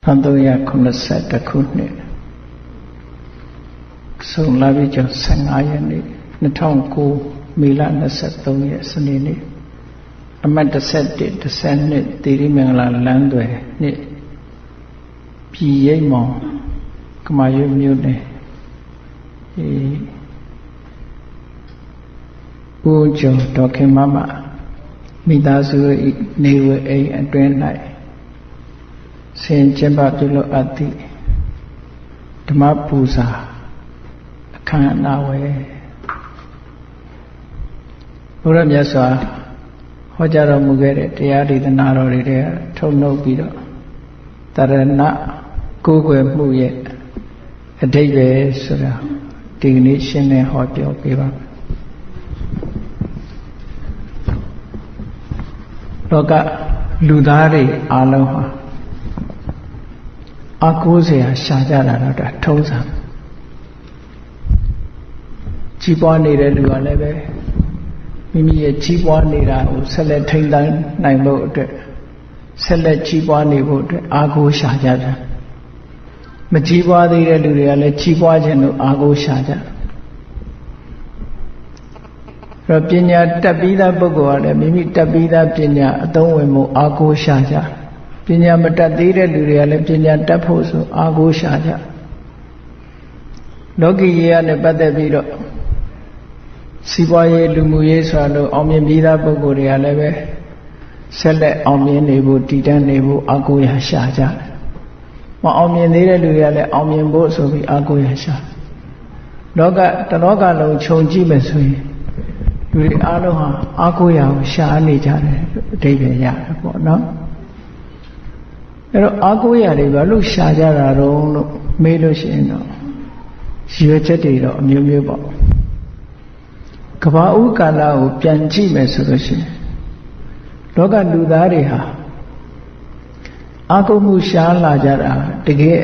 1380ခုနှစ်ဆုံးလာပြီကျော်15ရက်နေ့2009မေလ23ရက်စနေနေ့အမှတ်17 12တိရိမင်္ဂလာလမ်းသွယ်နေ့ပြည်ရိပ်မောင်ကမာရွတ်မြို့နယ်ဦးကျော်ဒေါခင်မမမိသားစု၏နေဝဲအိမ်အတွင်း၌ဆင်ကျင်းပပြုလုပ်အပ်သည့်ဓမ္မပူဇာအခမ်းအနားဝဲဘုရားမြတ်စွာဟောကြားတော်မူခဲ့တဲ့တရားဒေသနာတော်တွေထုတ်နှုတ်ပြီးတော့တရဏကိုးကွယ်မှုရဲ့အဓိပ္ပာယ်ဆိုတာဒီကနေ့ရှင်းလင်းဟောပြောပေးပါလောကလူသားတွေအားလုံးဟာအကိုးစရာရှာကြတာတော့ဒါထုံးစံကြီးပွားနေတဲ့လူကလည်းပဲမိမိရဲ့ကြီးပွားနေတာကိုဆက်လက်ထိန်းသိမ်းနိုင်ဖို့အတွက်ဆက်လက်ကြီးပွားနေဖို့အတွက်အားကိုးရှာကြတာမကြီးပွားသေးတဲ့လူတွေကလည်းကြီးပွားခြင်းလို့အားကိုးရှာကြတော့ပညာတက်ပြီးသားပုဂ္ဂိုလ်ကလည်းမိမိတက်ပြီးသားပညာအသုံးဝင်မှုအားကိုးရှာကြပညာမတက်သေးတဲ့လူတွေကလည်းပညာတက်ဖို့ဆိုအားကိုးရှာကြလောကီရေးနဲ့ပတ်သက်ပြီးတော့စီးပွားရေးလူမှုရေးဆိုလို့အောင်မြင်ပြီးသားပုဂ္ဂိုလ်တွေကလည်းပဲဆက်လက်အောင်မြင်နေဖို့တည်တံ့နေဖို့အားကိုးရရှာကြတယ်မအောင်မြင်သေးတဲ့လူတွေကလည်းအောင်မြင်ဖို့ဆိုပြီးအားကိုးရရှာလောကတလောကလုံးခြုံကြည့်မယ်ဆိုရင်လူတွေအားလုံးဟာအားကိုးရအောင်ရှာနေကြတယ်အဓိပ္ပာယ်ရတယ်ပေါ့နော်အဲ့တော့အားကိုးရတွေဘာလို့ရှာကြတာတော့လို့မေးလို့ရှိရင်တော့ရွေချက်တွေတော့အမျိုးမျိုးပေါ့ကဘာဥကာလကိုပြန်ကြည့်မယ်ဆိုလို့ရှိရင်လောကလူသားတွေဟာအာကုမှုရှားလာကြတာတကယ်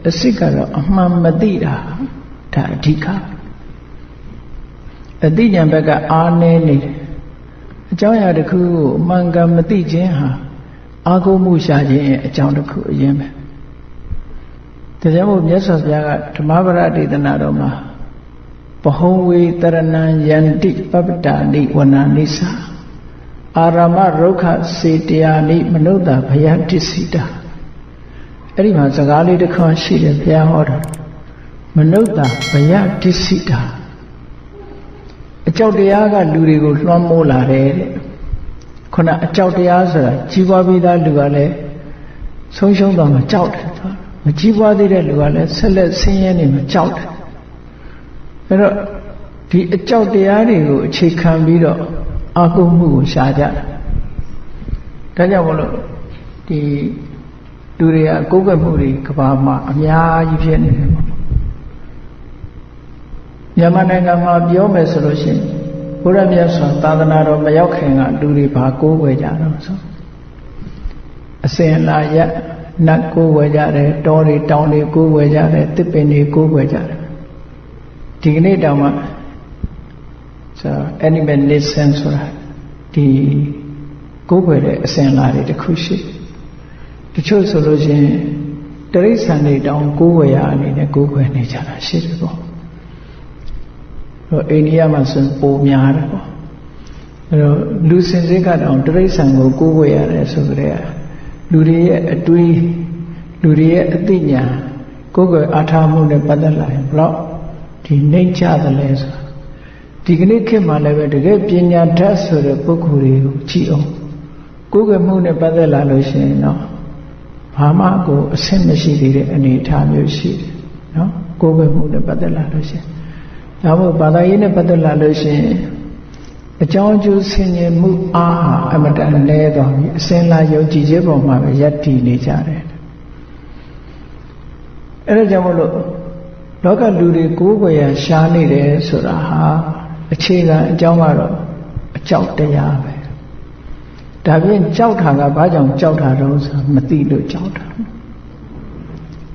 အစ်စ်ကတော့အမှန်မသိတာဒါအဓိကအသိဉာဏ်ဘက်ကအားနည်းနေတယ်အကြောင်းအရာတစ်ခုကိုအမှန်ကန်မသိခြင်းဟာအာကုမှုရှားခြင်းရဲ့အကြောင်းတစ်ခုအရင်ပဲဒါကြောင့်မို့မြတ်စွာဘုရားကဓမ္မပဒဒေသနာတော်မှာပဟုံဝေတရဏံယန္တိပပ္ပတာနိဝနာနိသအာရမရုက္ခစေတယာနိမနုဿဘယတစ္ဆိတာအဲ့ဒီမှာစကားလေးတစ်ခွန်းရှိတယ်ဘုရားဟောတာမနုဿဘယတစ္ဆိတာအကြောက်တရားကလူတွေကိုလွှမ်းမိုးလာတယ်တဲ့ခုနအကြောက်တရားဆိုတာကြီးပွားပြီးသားလူကလည်းဆုံးရှုံးသွားမှကြောက်တယ်မကြီးပွားသေးတဲ့လူကလည်းဆက်လက်ဆင်းရဲနေမှကြောက်တယ်အဲ့တော့ဒီအကြောက်တရားတွေကိုအခြေခံပြီးတော့အာကုမှုကိုရှားကြတာဒါကြောင့်မလို့ဒီလူတွေကကိုယ်ကွယ်မှုတွေကဘာမှအများကြီးဖြစ်နေတယ်ပေါ့မြန်မာနိုင်ငံမှာပြောမယ်ဆိုလို့ရှိရင်ဘုရားမြတ်စွာသာသနာတော်မရောက်ခင်ကလူတွေဘာကိုးကွယ်ကြတော့ဆိုအစဉ်လာရနတ်ကိုးကွယ်ကြတယ်တောတွေတောင်တွေကိုးကွယ်ကြတယ်သစ်ပင်တွေကိုးကွယ်ကြတယ်ဒီကနေ့တောင်မှanimal nation ဆိုတာဒီကိုးကွယ်တဲ့အစဉ်လာတွေတစ်ခုရှိတချို့ဆိုလို့ရှိရင်တိရစ္ဆာန်တွေတောင်ကိုးကွယ်ရအနေနဲ့ကိုးကွယ်နေကြတာရှိတယ်ပေါ့အိန္ဒိယမှာဆိုပိုများတယ်ပေါ့အဲ့တော့လူစင်စစ်ကတောင်တိရစ္ဆာန်ကိုကိုးကွယ်ရတယ်ဆိုကြတဲ့လူတွေရဲ့အတွေးလူတွေရဲ့အသိဉာဏ်ကိုးကွယ်အားထားမှုနဲ့ပတ်သက်လာရင်ဘလို့ဒီနှိမ့်ချတယ်လဲဆိုဒီကနေ့ခေတ်မှာလည်းပဲတကယ်ပညာတတ်ဆိုတဲ့ပုဂ္ဂိုလ်တွေကိုကြည့်အောင်ကိုးကွယ်မှုနဲ့ပတ်သက်လာလို့ရှိရင်တော့ဘာမှကိုအဆင့်မရှိသေးတဲ့အနေအထားမျိုးရှိတယ်နော်ကိုးကွယ်မှုနဲ့ပတ်သက်လာလို့ရှိရင်ဒါမို့ဘာသာရေးနဲ့ပတ်သက်လာလို့ရှိရင်အကြောင်းအကျိုးဆင်ခြင်မှုအားဟာအမတန်နည်းသွားပြီအစဉ်လာယုံကြည်ခြင်းပေါ်မှာပဲယက်တည်နေကြတယ်အဲဒါကြောင့်မလို့လောကလူတွေကိုးကွယ်ရရှားနေတယ်ဆိုတာဟာအခြေခံအကြောင်းကတော့အကြောက်တရားပဲဒါဖြင့်ကြောက်တာကဘာကြောင့်ကြောက်တာတော့ဆိုမသိလို့ကြောက်တာ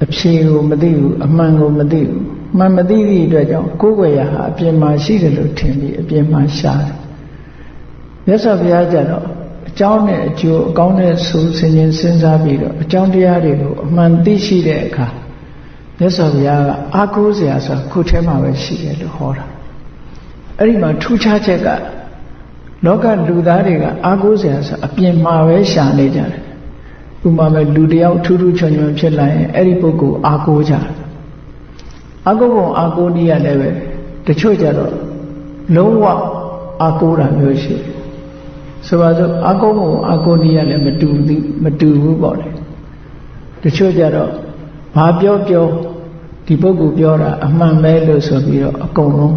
အဖြေကိုမသိဘူးအမှန်ကိုမသိဘူးမှန်မသိသည့်အတွက်ကြောင့်ကိုယ်ွယ်ရဟာအပြင်မှာရှိတယ်လို့ထင်ပြီးအပြင်မှာရှားတယ်မြတ်စွာဘုရားကျတော့အ ကြောင်းနဲ့အကျိုးအကောင်းနဲ့ဆိုးဆင်ခြင်စဉ်းစားပြီးတော့အကြောင်းတရားတွေကိုအမှန်သိရှိတဲ့အခါမြတ်စွာဘုရားကအားကိုးစရာဆိုတာခုထဲမှာပဲရှိတယ်လို့ဟောတာအဲ့ဒီမှာထူးခြားချက်ကလောကလူသားတွေကအားကိုးစရာဆိုအပြင်မှာပဲရှာနေကြတယ်ဥပမာပဲလူတယောက်ထူးထူးချွန်ချွန်ဖြစ်လာရင်အဲ့ဒီပုဂ္ဂိုလ်အားကိုးကြတယ်အားကိုးပုံအားကိုးနည်းရလည်းပဲတချို့ကြတော့လုံးဝအားကိုးတာမျိုးရှိတယ်ဆိုပါစို့အားကိုးပုံအားကိုးနည်းရလည်းမတူဘူးပေါ့လေတချို့ကြတော့ဘာပြောဒီပုဂ္ဂိုလ်ပြောတာအမှန်ပဲလို့ဆိုပြီးတော့အကုန်လုံး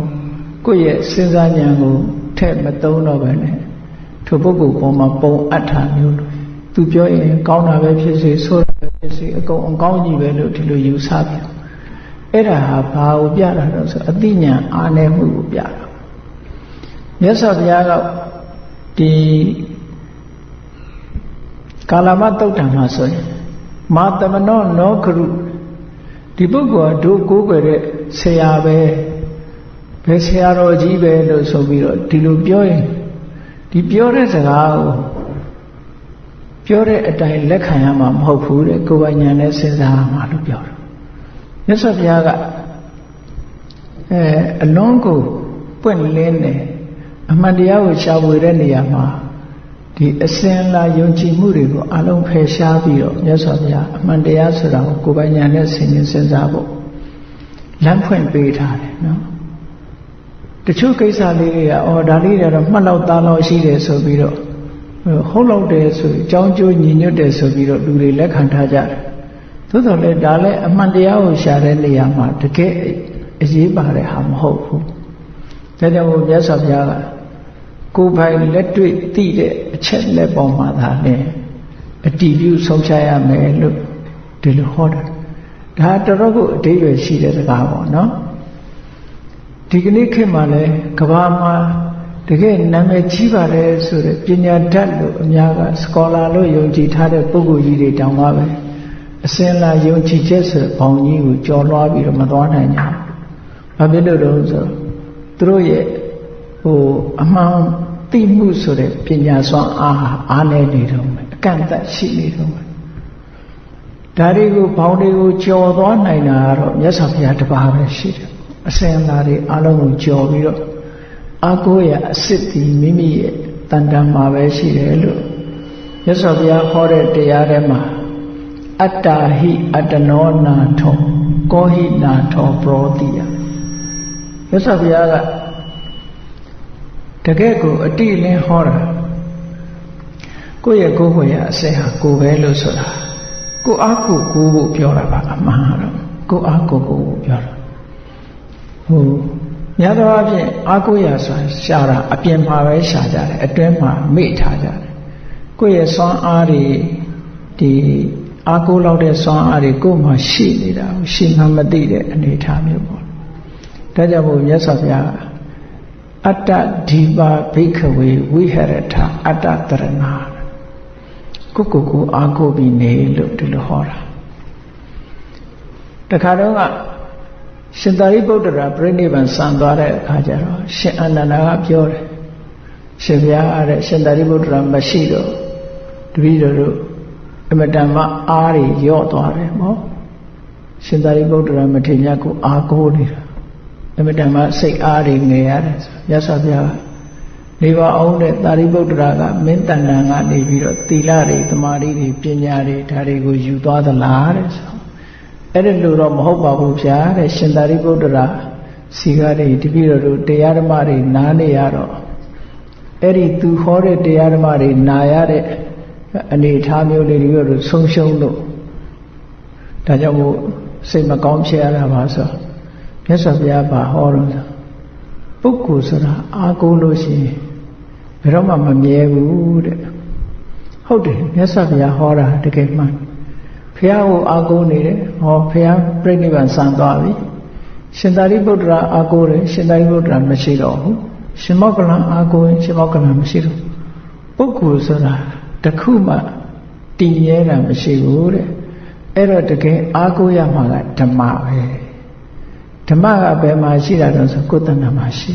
ကိုယ့်ရဲ့စဉ်းစားဉာဏ်ကိုထည့်မသုံးတော့ပဲနဲ့ထိုပုဂ္ဂိုလ်ပေါ်မှာပုံအပ်တာမျိုးလို့သူပြောရင်ကောင်းတာပဲဖြစ်စေဆိုးတာပဲဖြစ်စေအကုန်အကောင်းကြီးပဲလို့ဒီလိုယူဆပြီးအဲ့ဒါဟာဘာကိုပြတာတော့ဆိုအသိဉာဏ်အားနည်းမှုကိုပြတာမြတ်စွာဘုရားကဒီကာလမသုတ်တံမှာဆိုရင်မာတမနောနောခရုဒီပုဂ္ဂိုလ်ကတို့ကိုးကွယ်တဲ့ဆရာပဲဘယ်ဆရာတော်ကြီးပဲလို့ဆိုပြီးတော့ဒီလိုပြောရင်ဒီပြောတဲ့စကားကိုပြောတဲ့အတိုင်းလက်ခံရမှာမဟုတ်ဘူးတဲ့ကိုယ်ပိုင်ဉာဏ်နဲ့စဉ်းစားမှာလို့ပြောတယ်မြတ်စွာဘုရားကအလုံးကိုပွင့်လင်းတယ်အမှန်တရားကိုရှာဖွေတဲ့နေရာမှာဒီအစဉ်လာယုံကြည်မှုတွေကိုအလုံးဖယ်ရှားပြီးတော့မြတ်စွာဘုရားအမှန်တရားဆိုတာကိုကိုယ်ပိုင်ဉာဏ်နဲ့စဉ်းစားဖို့လမ်းဖွင့်ပေးထားတယ်နော်တချို့ကိစ္စလေးတွေကဒါလေးတွေတော့မှတ်လောက်သားလောက်ရှိတယ်ဆိုပြီးတော့ဟုတ်လောက်တယ်ဆိုအကြောင်းကျိုးညီညွတ်တယ်ဆိုပြီးတော့လူတွေလက်ခံထားကြတယ်သို့တော်လည်းဒါလည်းအမှန်တရားကိုရှာတဲ့နေရာမှာတကယ်အရေးပါတဲ့ဟာမဟုတ်ဘူးဒါကြောင့်မို့မြတ်စွာဘုရားကကိုယ်ပိုင်လက်တွေ့သိတဲ့အချက်လက်ပေါ်မှာသာနဲ့အတည်ပြုဆုံးဖြတ်ရမယ်လို့ဒီလိုဟောတာဒါတော်တော်ကိုအဓိပ္ပာယ်ရှိတဲ့စကားပေါ့နော်ဒီကနေ့ခေတ်မှာလည်းကမ္ဘာမှာတကယ်နာမည်ကြီးပါတယ်ဆိုတဲ့ပညာတတ်လို့အများကစကောလာလို့ယုံကြည်ထားတဲ့ပုဂ္ဂိုလ်ကြီးတွေတောင်မှပဲအစင်လာယုံကြည်ချက်ဆိုတဲ့ဘောင်ကြီးကိုကျော်လွှားပြီးတော့မသွားနိုင်ကြဘူး။ဘာဖြစ်လို့လဲဆိုတော့သူတို့ရဲ့အမှန်သိမှုဆိုတဲ့ပညာစွမ်းအားနည်းနေတော့မယ်အကန့်အသတ်ရှိနေတော့မယ်ဒါတွေကိုဘောင်တွေကိုကျော်သွားနိုင်တာကတော့မြတ်စွာဘုရားတပါးပဲရှိတယ်အစင်လာတွေအလုံးကိုကျော်ပြီးတော့အာကိုရအစစ်ဒီမိမိရဲ့တန်တမ်းမှာပဲရှိတယ်လို့မြတ်စွာဘုရားဟောတဲ့တရားထဲမှာအတ္တာဟိအတ္တနောနာထောကောဟိနာထောပရောတိယမြတ်စွာဘုရားကတကယ်ကိုအတိအလင်းဟောတာကိုယ့်ရဲ့ကိုယ်ကိုယ်ရအစစ်ဟာကိုယ်ပဲလို့ဆိုတာကိုအားကိုဖို့ပြောတာပါအမှန်တော့ကိုအားကိုဖို့ပြောတာများသောအားဖြင့်အားကိုးရာဆိုတာရှာတာအပြင်မှာပဲရှာကြတယ်အတွင်းမှာမေ့ထားကြတယ်ကိုယ့်ရဲ့စွမ်းအားတွေဒီအားကိုးလောက်တဲ့စွမ်းအားတွေကိုယ်မှာရှိနေတာကိုရှိမှမသိတဲ့အနေအထားမျိုးပေါ့ဒါကြောင့်မို့မြတ်စွာဘုရားအတ္တဒီပါဘိခဝေဝိဟရထအတ္တတရဏကိုအားကိုးပြီးနေလို့ဒီလိုဟောတာတခါတော့ကရှင်သာရိပုတ္တရာပြိဋိဘံစံသွားတဲ့အခါကျတော့ရှင်အနန္ဒာကပြောတယ်ရှင်ဘုရားအားတဲ့ရှင်သာရိပုတ္တရာမရှိတော့တပည့်တော်တို့အမတန်မှအားတွေရော့သွားတယ်ပေါ့ရှင်သာရိပုတ္တရာမထေရကိုအားကိုးနေတာအမတန်မှစိတ်အားတွေငယ်ရတယ်ဆိုမြတ်စွာဘုရားနေပါအောင်တဲ့သာရိပုတ္တရာကမင်းတန်တန်ကနေပြီးတော့သီလတွေသမာဓိတွေပညာတွေဒါတွေကိုယူသွားသလားတဲ့ဆိုအဲ့ဒီလိုတော့မဟုတ်ပါဘူးဗျာတဲ့ရှင်သာရိပုတ္တရာစီကားတွေတပည့်တော်တို့တရားဓမ္မတွေနားနေရတော့အဲ့ဒီသူဟောတဲ့တရားဓမ္မတွေနာရတဲ့အနေအထားမျိုးလေးတွေတို့ဆုံးရှုံးလို့ဒါကြောင့်မို့စိတ်မကောင်းဖြစ်ရတာပါဆိုမြတ်စွာဘုရားဘာဟောတော့ပုဂ္ဂိုလ်ဆိုတာအားကိုးလို့ရှိရင်ဘယ်တော့မှမမြဲဘူးတဲ့ဟုတ်တယ်မြတ်စွာဘုရားဟောတာတကယ်မှန်ဘုရားကိုအားကိုးနေတယ်ဟောဘုရားပြိဋိဘံစံသွားပြီရှင်သာရိပုတ္တရာအားကိုးတယ်ရှင်သာရိပုတ္တရာမရှိတော့ဘူးရှင်မောက္ကလံအားကိုးရင်ရှင်မောက္ကလံမရှိတော့ပုဂ္ဂိုလ်ဆိုတာတခုမှတည်ရဲတာမရှိဘူးတဲ့အဲ့တော့တကယ်အားကိုးရမှာကဓမ္မပဲဓမ္မကဘယ်မှာရှိတာတော့ဆိုကိုယ်တဏ္ဍာမှာရှိ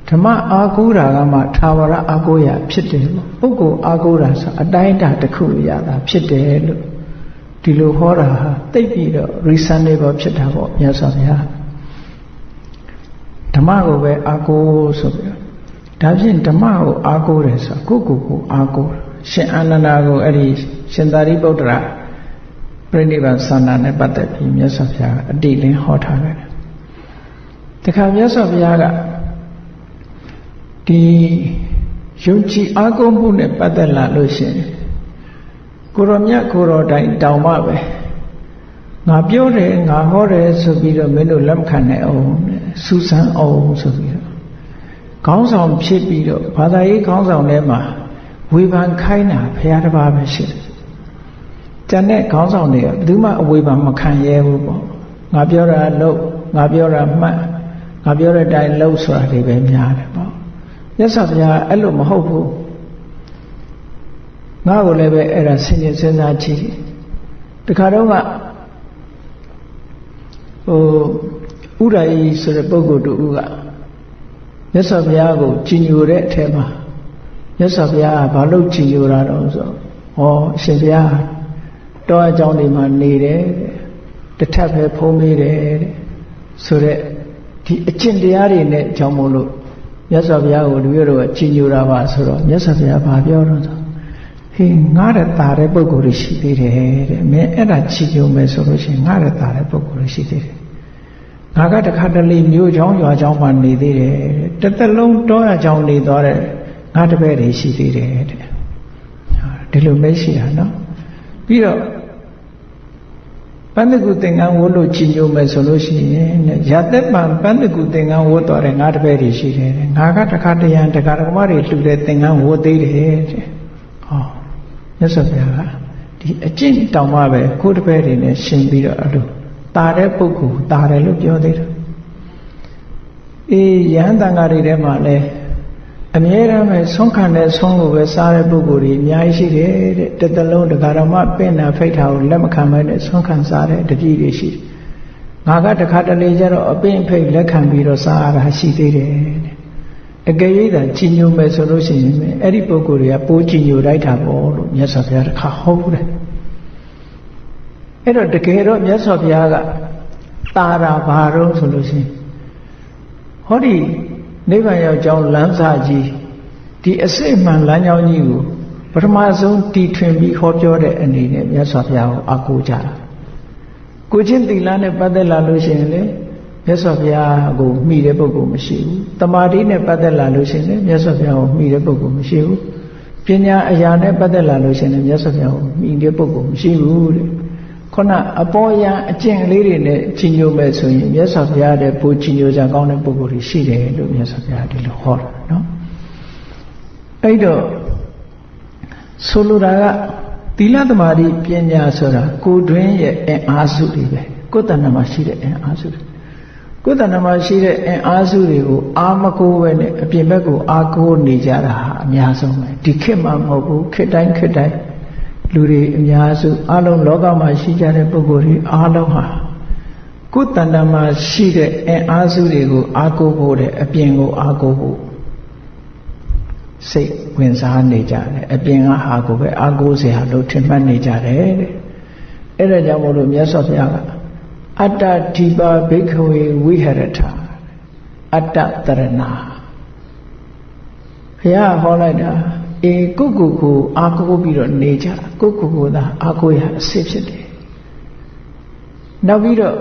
ဓ ဓမ္မအာကိုးတာကမှသာဝရအာကိုးရဖြစ်တယ်လို့ပုဂ္ဂိုလ်အာကိုးတာဆိုအတိုင်းအတာတစ်ခုရတာဖြစ်တယ်လို့ဒီလိုဟောတာဟာသိပြီးတော့ reasonable ဖြစ်တာပေါ့မြတ်စွာဘုရားဓမ္မကိုပဲအာကိုးဆိုပြီးဒါဖြင့်ဓမ္မကိုအာကိုးတယ်ဆိုကိုယ့်ကိုယ်အာကိုးရှင်အာနန္ဒာကိုအဲ့ဒီရှင်သာရိပုတ္တရာပြိဋိဘံသန္တာနဲ့ပတ်သက်ပြီးမြတ်စွာဘုရားကအတိလင်းဟောထားတယ်တခါမြတ်စွာဘုရားကဒီယုံကြည်အားကိုးမှုနဲ့ပတ်သက်လာလို့ရှိရင်ကိုရောမြတ်ကိုရောတိုင်းတောင်မှပဲငါပြောတယ်ငါဟောတယ်ဆိုပြီးတော့မင်းတို့လက်မခံနိုင်အောင်စူးစမ်းအောင်ဆိုပြီးတော့ခေါင်းဆောင်ဖြစ်ပြီးတော့ဘာသာရေးခေါင်းဆောင်ထဲမှာဝေဖန်ခိုင်းတာဘုရားတစ်ပါးပဲရှိတယ်။ကျန်တဲ့ခေါင်းဆောင်တွေကဘယ်သူမှအဝေဖန်မခံရဲဘူးပေါ့။ငါပြောတာလုပ်ငါပြောတာမှတ်ငါပြောတဲ့အတိုင်းလုပ်ဆိုတာတွေပဲများတယ်ပေါ့။မြတ်စွာဘုရားအဲ့လိုမဟုတ်ဘူး။ငါ့ကိုလည်းပဲအဲ့ဒါစဉ်းစားကြည့်။တခါတော့ကဥဒ္ဒယီဆိုတဲ့ပုဂ္ဂိုလ်တူကမြတ်စွာဘုရားကိုကြည်ညိုတဲ့အထက်မှာမြတ်စွာဘုရားကဘာလို့ကြည်ညိုတာတော့ဆိုဟောအရှင်ဘုရားတောအကြောင်းတွေမှာနေတယ်တစ်ထပ်ပဲဖုံးပေးတယ်ဆိုတဲ့ဒီအကျင့်တရားတွေနဲ့ကြောင့်မို့လို့မြတ်စွာဘုရားကိုလူမျိုးတို့ကကြည်ညိုတာပါဆိုတော့မြတ်စွာဘုရားဘာပြောတော့ဆိုဟေးငါတဲ့တာတဲ့ပုဂ္ဂိုလ်တွေရှိသေးတယ်တဲ့မင်းအဲ့ဒါကြည်ညိုမယ်ဆိုလို့ရှိရင်ငါတဲ့တာတဲ့ပုဂ္ဂိုလ်တွေရှိသေးတယ်ငါကတခါတလေမြို့ချောင်းရွာချောင်းမှာနေသေးတယ်တစ်သက်လုံးတောရချောင်းနေသွားတဲ့ငါတပည့်တွေရှိသေးတယ်တဲ့ဒီလိုမရှိတာနော်ပြီးတော့ပန္နကုသင်္ကန်းဝတ်လို့ကြည်ညိုမယ်ဆိုလို့ရှိရင်ရသက်ပံပန္နကုသင်္ကန်းဝတ်တော်တဲ့ငါတပည့်တွေရှိတယ်တဲ့ငါကတခါတရံတခါတကမတွေလှူတဲ့သင်္ကန်းဝတ်သေးတယ်တဲ့ဟောမြတ်စွာဘုရားကဒီအကျင့်တောင်မှပဲကိုယ်တပည့်တွေနဲ့ရှင်ပြီးတော့အဲ့လိုတာတဲ့ပုဂ္ဂိုလ်တာတယ်လို့ပြောသေးတယ်ယဟန်တန်ဃာတွေထဲမှာလည်းအမြဲတမ်းပဲဆုံးခံတဲ့ဆုံးကိုပဲစားတဲ့ပုဂ္ဂိုလ်တွေအများကြီးရှိတယ်တဲ့တစ်သလုံးတခါတော့မှပင့်တာဖိတ်တာကိုလက်မခံမဲနဲ့ဆုံးခံစားတဲ့တပည့်တွေရှိတယ်ငါကတခါတလေကျတော့အပင့်ဖိတ်လက်ခံပြီးတော့စားရတာရှိသေးတယ်တဲ့အကယ်၍သာကြည်ညိုမယ်ဆိုလို့ရှိရင်အဲ့ဒီပုဂ္ဂိုလ်တွေကပိုးကြည်ညိုလိုက်တာပေါ့လို့မြတ်စွာဘုရားတစ်ခါဟောတယ်အဲ့တော့တကယ်တော့မြတ်စွာဘုရားကတာတာဘာတော့ဆိုလို့ရှိရင်ဟောဒီနိဗ္ဗာန်ရောက်ကြောင်းလမ်းစာကြီးဒီအစစ်မှန်လမ်းကြောင်းကြီးကိုပထမဆုံးတီထွင်ပြီးဟောပြောတဲ့အနေနဲ့မြတ်စွာဘုရားကိုအားကိုးကြတာကိုချင်းသီလနဲ့ပတ်သက်လာလို့ရှိရင်လေမြတ်စွာဘုရားကိုမှီတဲ့ပုဂ္ဂိုလ်မရှိဘူးတမာတိနဲ့ပတ်သက်လာလို့ရှိရင်လေမြတ်စွာဘုရားကိုမှီတဲ့ပုဂ္ဂိုလ်မရှိဘူးပညာအရာနဲ့ပတ်သက်လာလို့ရှိရင်လေမြတ်စွာဘုရားကိုမှီတဲ့ပုဂ္ဂိုလ်မရှိဘူးတဲ့ခုနအပေါ်ယံအကျင့်လေးတွေနဲ့ကြီးညိုမဲ့ဆိုရင်မြတ်စွာဘုရားတဲ့ပူကြီးညိုကြကောင်းတဲ့ပုဂ္ဂိုလ်တွေရှိတယ်လို့မြတ်စွာဘုရားဒီလိုဟောတာနော်အဲ့တော့ဆိုလိုတာကသီလသမာဓိပညာဆိုတာကိုယ်တွင်းရဲ့အင်အားစုတွေပဲကိုယ်တဏ္ဍာမှာရှိတဲ့အင်အားစုတွေကိုယ်တဏ္ဍာမှာရှိတဲ့အင်အားစုတွေကိုအာမကိုးပဲနဲ့အပြင်ဘက်ကိုအာကိုးနေကြတာဟာအများဆုံးပဲဒီခေတ်မှာမဟုတ်ဘူးခေတ်တိုင်းလူတွေအများစုအလုံးလောကမှာရှိကြတဲ့ပုဂ္ဂိုလ်တွေအားလုံးဟာကိုယ်တဏ္ဍာမှာရှိတဲ့အင်အားစုတွေကိုအားကိုးဖို့တဲ့အပြင်ကိုအားကိုးဖို့စိတ်ဝင်စားနေကြတယ်အပြင်ကဟာကိုပဲအားကိုးစရာလို့ထင်မှတ်နေကြတယ်တဲ့အဲ့ဒါကြောင့်မို့လို့မြတ်စွာဘုရားကအတ္တဒီပါဘိက္ခဝေဝိဟရထအတ္တတရဏဘုရားဟောလိုက်တာကိုအားကိုးပြီးတော့နေကြကိုသာအားကိုးရအစစ်ဖြစ်တယ်နောက်ပြီးတော့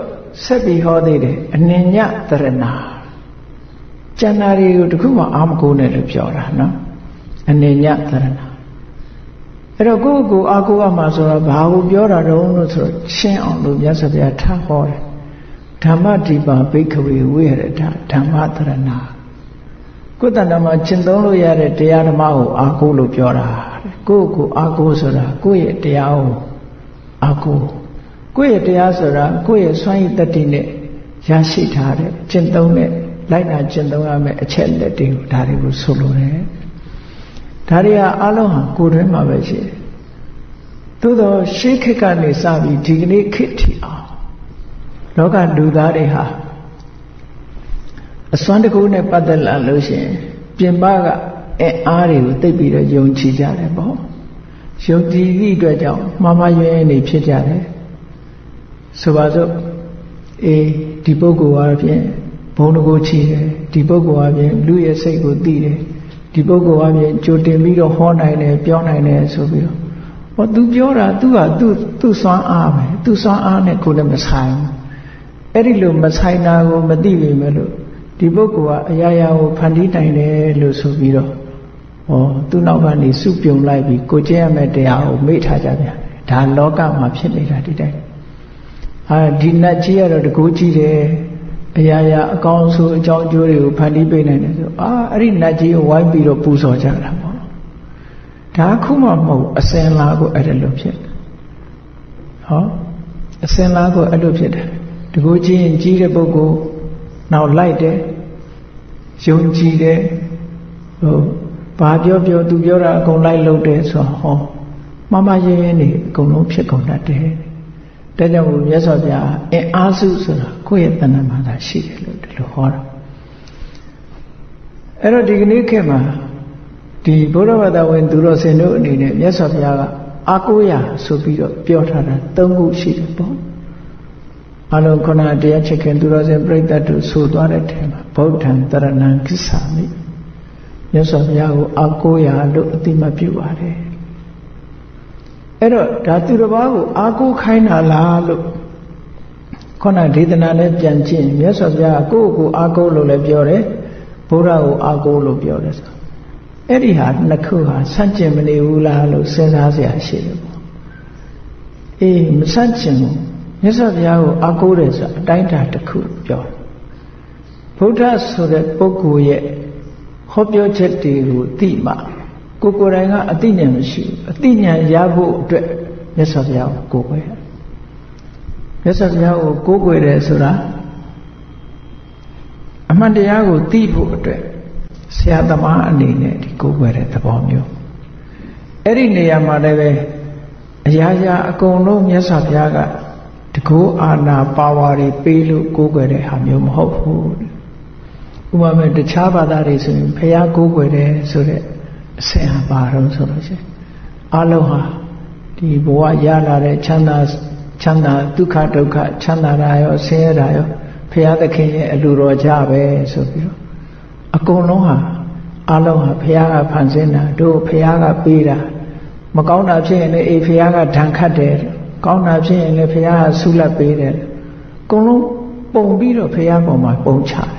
ဆက်ပြီးဟောသေးတယ်အနညတရဏကျန်တာတွေကိုတခုမှအားမကိုးနဲ့လို့ပြောတာနော်အနညတရဏအဲ့တော့ကိုအားကိုးရမှာဆိုတော့ဘာကိုပြောတာတုံးလို့ဆိုတော့ရှင်းအောင်လို့မြတ်စွာဘုရားထားဟောတယ်ဓမ္မဒီပါဘိက္ခဝေဝိဟရတဓမ္မတရဏကိုယ်တဏ္ဍာမှာကျင့်သုံးလို့ရတဲ့တရားဓမ္မကိုအားကိုးလို့ပြောတာကိုအားကိုးဆိုတာကိုယ့်ရဲ့တရားကိုအားကိုးကိုယ့်ရဲ့တရားဆိုတာကိုယ့်ရဲ့စွမ်းရည်တတ္တိနဲ့ရရှိထားတဲ့ကျင့်သုံးတဲ့လိုက်နာကျင့်သုံးရမယ့်အချက်လက်တွေကိုဒါတွေကိုဆိုလိုတယ်ဒါတွေကအလုံးဟာကိုယ်တွင်းမှာပဲရှိတယ်သို့သောရှေးခေတ်ကနေစပြီးဒီကနေ့ခေတ်ထိအောင်လောကလူသားတွေဟာ အစွမ်းတစ်ခုနဲ့ပတ်သက်လာလို့ရှိရင်ပြင်ပကအင်အားတွေကိုသိပြီးတော့ယုံကြည်ကြတယ်ပေါ့ယုံကြည်သည့်အတွက်ကြောင့်မှားမှားယွင်းယွင်းနေဖြစ်ကြတယ်ဆိုပါစို့ဒီပုဂ္ဂိုလ်အားဖြင့်ဘုံတကူချီတယ်ဒီပုဂ္ဂိုလ်အားဖြင့်လူရဲ့စိတ်ကိုသိတယ်ဒီပုဂ္ဂိုလ်အားဖြင့်ကြိုတင်ပြီးတော့ဟောနိုင်တယ်ပြောနိုင်တယ်ဆိုပြီးတော့ဟောသူပြောတာသူကသူ့စွမ်းအားပဲသူ့စွမ်းအားနဲ့ကိုယ်လည်းမဆိုင်ဘူးအဲ့ဒီလိုမဆိုင်တာကိုမသိပေမဲ့လို့ဒီပုဂ္ဂိုလ်ကအရာရာကိုဖန်တီးနိုင်တယ်လို့ဆိုပြီးတော့သူ့နောက်ကနေစုပြုံလိုက်ပြီးကိုကျင့်ရမယ့်တရားကိုမေ့ထားကြပြန်ဒါလောကမှာဖြစ်နေတာဒီတိုင်းဒီနတ်ကြီးကတော့တကူကြီးတယ်အရာရာအကောင်းဆိုအကြောင်းအကျိုးတွေကိုဖန်တီးပေးနိုင်တယ်ဆိုအဲ့ဒီနတ်ကြီးကိုဝိုင်းပြီးတော့ပူဇော်ကြတာပေါ့ဒါခုမှမဟုတ်အစင်လားကိုအဲ့ဒါလိုဖြစ်အစင်လားကိုအဲ့လိုဖြစ်တယ်တကူကြီးရင်ကြီးတဲ့ပုဂ္ဂိုလ်နောက်လိုက်တယ်ယုံကြည်တယ်ဘာပြောသူပြောတာအကုန်လိုက်လုပ်တယ်ဆိုတော့မှားမှားယွင်းယွင်းနေအကုန်လုံးဖြစ်ကုန်တတ်တယ်ဒါကြောင့်မြတ်စွာဘုရားအင်အားစုဆိုတာကိုယ့်ရဲ့တဏ္ဍာမှာသာရှိတယ်လို့ဒီလိုဟောတာအဲ့တော့ဒီကနေ့ခေတ်မှာဒီဘုရားဘာသာဝင်သူတော်စင်တို့အနေနဲ့မြတ်စွာဘုရားကအာကိုးရာဆိုပြီးတော့ပြောထားတာ၃ခုရှိတယ်ပေါ့အလုံးခုနတရားချက်ခင်သူတော်စင်ပြိတ္တတို့ဆိုသွားတဲ့ထဲမှာဗုဒ္ဓံတရဏံကိစ္ဆာမိမြတ်စွာဘုရားကိုအာကိုးရာလို့အတိမပြုပါတယ်အဲ့တော့ဒါသူတစ်ပါးကိုအာကိုးခိုင်းတာလားလို့ခုနဒေသနာနဲ့ပြန်ကြည့်မြတ်စွာဘုရားကိုယ့်ကိုအာကိုးလို့လည်းပြောတယ်ဘုရားကိုအာကိုးလို့ပြောတယ်ဆိုအဲ့ဒီဟာနှစ်ခုဟာဆန့်ကျင်မနေဘူးလားလို့စဉ်းစားစရာရှိတယ်ပေါ့မဆန့်ကျင်ဘူးမြတ်စွာဘုရားကိုအာကိုးတယ်ဆိုတာအတိုင်းအတာတစ်ခုပြောတယ်ဘုရားဆိုတဲ့ပုဂ္ဂိုလ်ရဲ့ဟောပြောချက်တွေကိုသိမှကိုယ်တိုင်ကအသိဉာဏ်မရှိဘူးအသိဉာဏ်ရဖို့အတွက်မြတ်စွာဘုရားကိုကိုးကွယ်တယ်မြတ်စွာဘုရားကိုကိုးကွယ်တယ်ဆိုတာအမှန်တရားကိုသိဖို့အတွက်ဆရာသမားအနေနဲ့ဒီကိုးကွယ်တဲ့သဘောမျိုးအဲ့ဒီနေရာမှာလည်းပဲအရာရာအကုန်လုံးမြတ်စွာဘုရားကတကောအာနာပါဝါတွေပေးလို့ကိုးကွယ်တဲ့ဟာမျိုးမဟုတ်ဘူးဥပမာတခြားဘာသာတွေဆိုရင်ဘုရားကိုးကွယ်တယ်ဆိုတဲ့အဆင့်ဟာဘာတော့ဆိုလို့ရှိရင်အလုံးဟာဒီဘဝရလာတဲ့ချမ်းသာဒုက္ခဒုက္ခချမ်းသာတာရောဆင်းရဲတာရောဘုရားသခင်ရဲ့အလိုတော်ကြပဲဆိုပြီးတော့အကုန်လုံးဟာအလုံးဟာဘုရားကဖန်ဆင်းတာတို့ဘုရားကပေးတာမကောင်းတာဖြစ်ရင်လည်းဘုရားကဒဏ်ခတ်တယ်ကောင်းတာဖြစ်ရင်လည်းဘုရားကဆုလတ်ပေးတယ်အကုန်လုံးပုံပြီးတော့ဘုရားပေါ်မှာပုံချတယ်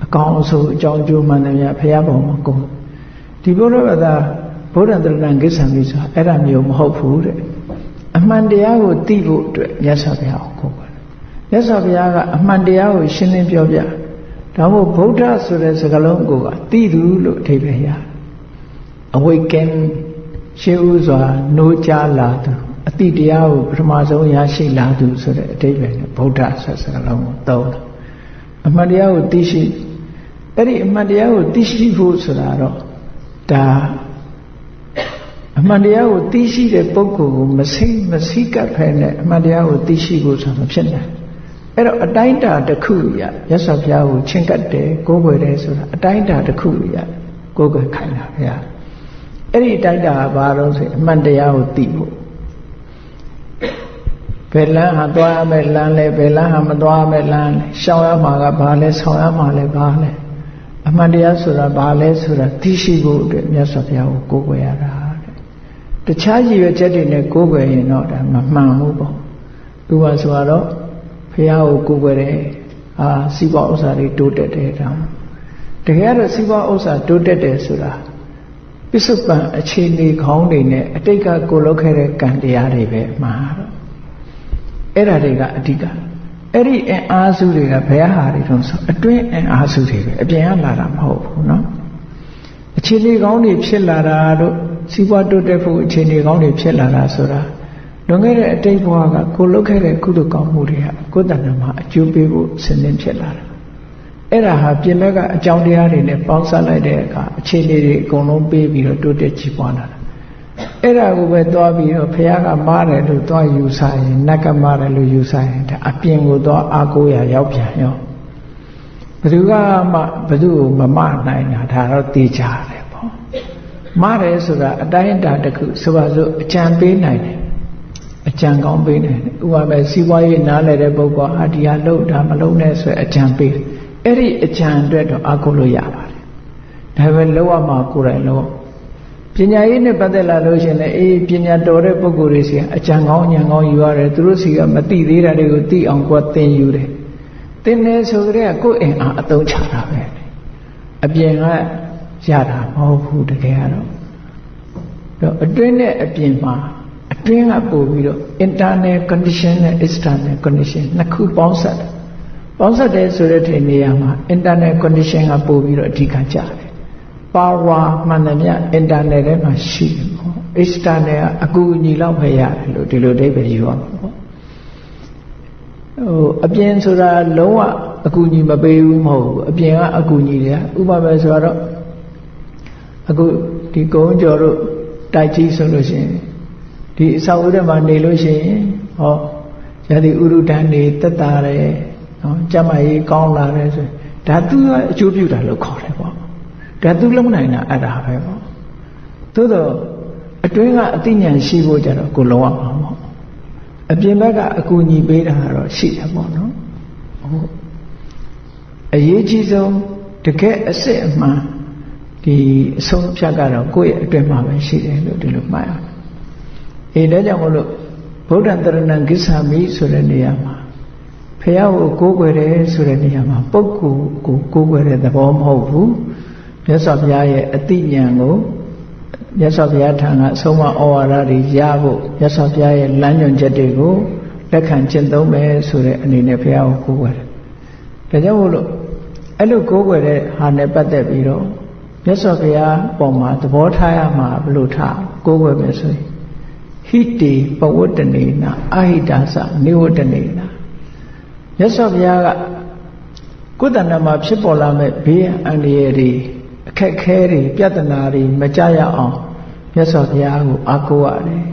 အကောင်းအဆိုးအကြောင်းအကျိုးမှန်တယ်များဘုရားပေါ်မှာကုန်ဒီဘုရားဘာသာဗုဒ္ဓံတရဏံကိစ္ဆံမိဆိုတာအဲ့ဒါမျိုးမဟုတ်ဘူးတဲ့အမှန်တရားကိုသိဖို့အတွက်မြတ်စွာဘုရားကိုကိုးကွယ်တယ်မြတ်စွာဘုရားကအမှန်တရားကိုရှင်းလင်းပြောပြဒါမို့ဗုဒ္ဓဆိုတဲ့စကားလုံးကိုသိသူလို့အဓိပ္ပာယ်ရ awaken ရှင်းဥစွာနိုးကြားလာသူအတိတရားကိုပထမဆုံးရရှိလာသူဆိုတဲ့အဓိပ္ပာယ်နဲ့ဗုဒ္ဓဆိုတဲ့စကားလုံးကိုသုံးတယ်အမှန်တရားကိုသိရှိအဲ့ဒီအမှန်တရားကိုသိရှိဖို့ဆိုတာတော့ဒါအမှန်တရားကိုသိရှိတဲ့ပုဂ္ဂိုလ်ကိုမစိကပ်ဖဲနဲ့အမှန်တရားကိုသိရှိဖို့ဆိုတာမဖြစ်နိုင်အဲ့တော့အတိုင်းတာတစ်ခုရမြတ်စွာဘုရားကိုချင့်ကပ်တယ်ကိုးကွယ်တယ်ဆိုတာအတိုင်းတာတစ်ခုရကိုးကွယ်ခိုင်းတာဗျာအဲ့ဒီအတိုင်းတာကဘာလို့ဆိုအမှန်တရားကိုသိဖို့ဘယ်လမ်းဟာသွားရမယ်လမ်းလဲဘယ်လမ်းဟာမသွားရမယ်လမ်းလဲရှောင်ရမှာကဘာလဲဆောင်ရမှာလဲဘာလဲအမှန်တရားဆိုတာဘာလဲဆိုတာသိရှိဖို့အတွက်မြတ်စွာဘုရားကိုကိုးကွယ်ရတာတဲ့တခြားရည်ရွယ်ချက်တွေနဲ့ကိုးကွယ်ရင်တော့ဒါမမှန်ဘူးပေါ့သူကဆိုတော့ဘုရားကိုကိုးကွယ်တယ်စီးပွားဥစ္စာတွေတိုးတက်တယ်ဒါတကယ်တော့စီးပွားဥစ္စာတိုးတက်တယ်ဆိုတာပစ္စုပန်အခြေအနေခေါင်းတွေနဲ့အတိတ်ကကိုလုပ်ခဲ့တဲ့ကံတရားတွေပဲမှားတော့အဲ့ဒါတွေကအဓိကအဲ့ဒီအင်အားစုတွေကဘယ်ဟာတွေတုံးဆိုအတွင်းအင်အားစုတွေပဲအပြင်ကလာတာမဟုတ်ဘူးเนาะအခြေအနေကောင်းတွေဖြစ်လာတာတို့စီးပွားတိုးတက်ဖို့အခြေအနေကောင်းတွေဖြစ်လာတာဆိုတာလွန်ခဲ့တဲ့အတိတ်ဘဝကကိုလုပ်ခဲ့တဲ့ကုသိုလ်ကောင်းမှုတွေကကိုယ်တဏ္ဍာမှာအကျိုးပေးဖို့ဆင်းသင်းဖြစ်လာတာအဲ့ဒါဟာပြင်ဘက်ကအကြောင်းတရားတွေနဲ့ပေါင်းစပ်လိုက်တဲ့အခါအခြေအနေတွေအကုန်လုံးပေးပြီးတော့တိုးတက်ကြီးပွားလာတာအဲ့ဒါကိုပဲသွားပြီးတော့ဘုရားကမားတယ်လို့သွားယူဆရင်နတ်ကမားတယ်လို့ယူဆရင်ဒါအပြင်ကိုသွားအာကိုးရရောက်ပြန်ရော ဘယ်သူကမှဘယ်သူ့ကိုမမနိုင်တာဒါတော့သိကြတယ်ပေါ့မတယ်ဆိုတာအတိုင်းအတာတစ်ခုဆိုပါစို့အကြံပေးနိုင်တယ်အကြံကောင်းပေးနိုင်တယ်ဥပမာစီးပွားရေးနားလည်တဲ့ပုဂ္ဂိုလ်ဟာဒီဟာလုပ်ဒါမလုပ်နဲ့ဆိုအကြံပေးအဲ့ဒီအကြံအတွက်တော့အားကိုးလို့ရပါတယ်ဒါပဲလောက်ရမှာကိုယ်တိုင်လို့ပညာရေးနဲ့ပတ်သက်လာလို့ရှင်လည်းအေးပညာတော်တဲ့ပုဂ္ဂိုလ်တွေစီကအကြံကောင်းဉာဏ်ကောင်းယူရတယ်သူတို့စီကမသိသေးတာတွေကိုသိအောင်ကိုယ်သင်ယူတယ်သင်နေဆိုကြတဲ့ကိုယ်အင်အားအသုံးချတာပဲအပြင်ကရတာမဟုတ်ဘူးတကယ်ကတော့အတွင်းနဲ့အပြင်မှာအတွင်းကပို့ပြီးတော့ internal condition နဲ့ external condition နှစ်ခုပေါင်းစပ်တယ်ဆိုတဲ့ဒီနေရာမှာ internal condition ကပို့ပြီးတော့အဓိကကျတယ် power မှန်တယ်မြ internal ထဲမှာရှိတယ်ပေါ့ external ကအကူအညီလောက်ပဲရတယ်လို့ဒီလိုအဓိပ္ပာယ်ယူရမှာပေါ့အပြင်ဆိုတာလုံးဝအကူအညီမပေးဘူးမဟုတ်ဘူးအပြင်ကအကူအညီတွေကဥပမာဆိုတော့အခုဒီကုန်းကျော်တို့တိုက်ကြီးဆိုလို့ရှိရင်ဒီအဆောက်အဦထဲမှာနေလို့ရှိရင်ဟောရသည်ဥရုဒန်းနေတက်တာတယ်နော်ကျမကြီးကောင်းလာတယ်ဆိုဒါသူကအကျိုးပြုတာလို့ခေါ်တယ်ပေါ့ဒါသူလုံးနိုင်တာအဲ့ဒါပဲပေါ့သို့တော့အတွင်းကအသိဉာဏ်ရှိဖို့ကြတော့ကိုလုံးဝမှာပေါ့အပြင်ဘက်ကအကူအညီပေးတာတော့ရှိတယ်ပေါ့နော်ဟုတ်အရေးကြီးဆုံးတကယ်အစ်စ်အမှန်ဒီအဆုံးဖြတ်ကတော့ကိုယ့်ရဲ့အတွင်းမှာပဲရှိတယ်လို့ဒီလိုမှတ်ရအောင်ဒါကြောင့်မလို့ဗုဒ္ဓံတရဏံကိစ္ဆာမိဆိုတဲ့နေရာမှာဖះကိုကိုးကွယ်တယ်ဆိုတဲ့နေရာမှာပုဂ္ဂိုလ်ကိုကိုးကွယ်တဲ့သဘောမဟုတ်ဘူးမြတ်စွာဘုရားရဲ့အသိဉာဏ်ကိုမြတ်စွာဘုရားထံကအဆုံးအမဩဝါဒတွေရဖို့မြတ်စွာဘုရားရဲ့လမ်းညွှန်ချက်တွေကိုလက်ခံကျင့်သုံးမယ်ဆိုတဲ့အနေနဲ့ဘုရားကိုကိုးကွယ်တယ်ဒါကြောင့်မို့လို့အဲ့လိုကိုးကွယ်တဲ့ဟာနဲ့ပတ်သက်ပြီးတော့မြတ်စွာဘုရားပေါ်မှာသဘောထားရမှာဘယ်လိုထားကိုးကွယ်မယ်ဆိုရင်ဟိတေပဝတ္တနေနာအဟိတာသနိဝတ္တနေနာမြတ်စွာဘုရားကကိုယ်တဏ္ဍာမှာဖြစ်ပေါ်လာမဲ့ဘေးအန္တရာယ်တွေအခက်ခဲတွေပြဿနာတွေမကြရအောင်မြတ်စွာဘုရားကိုအားကိုးရတယ်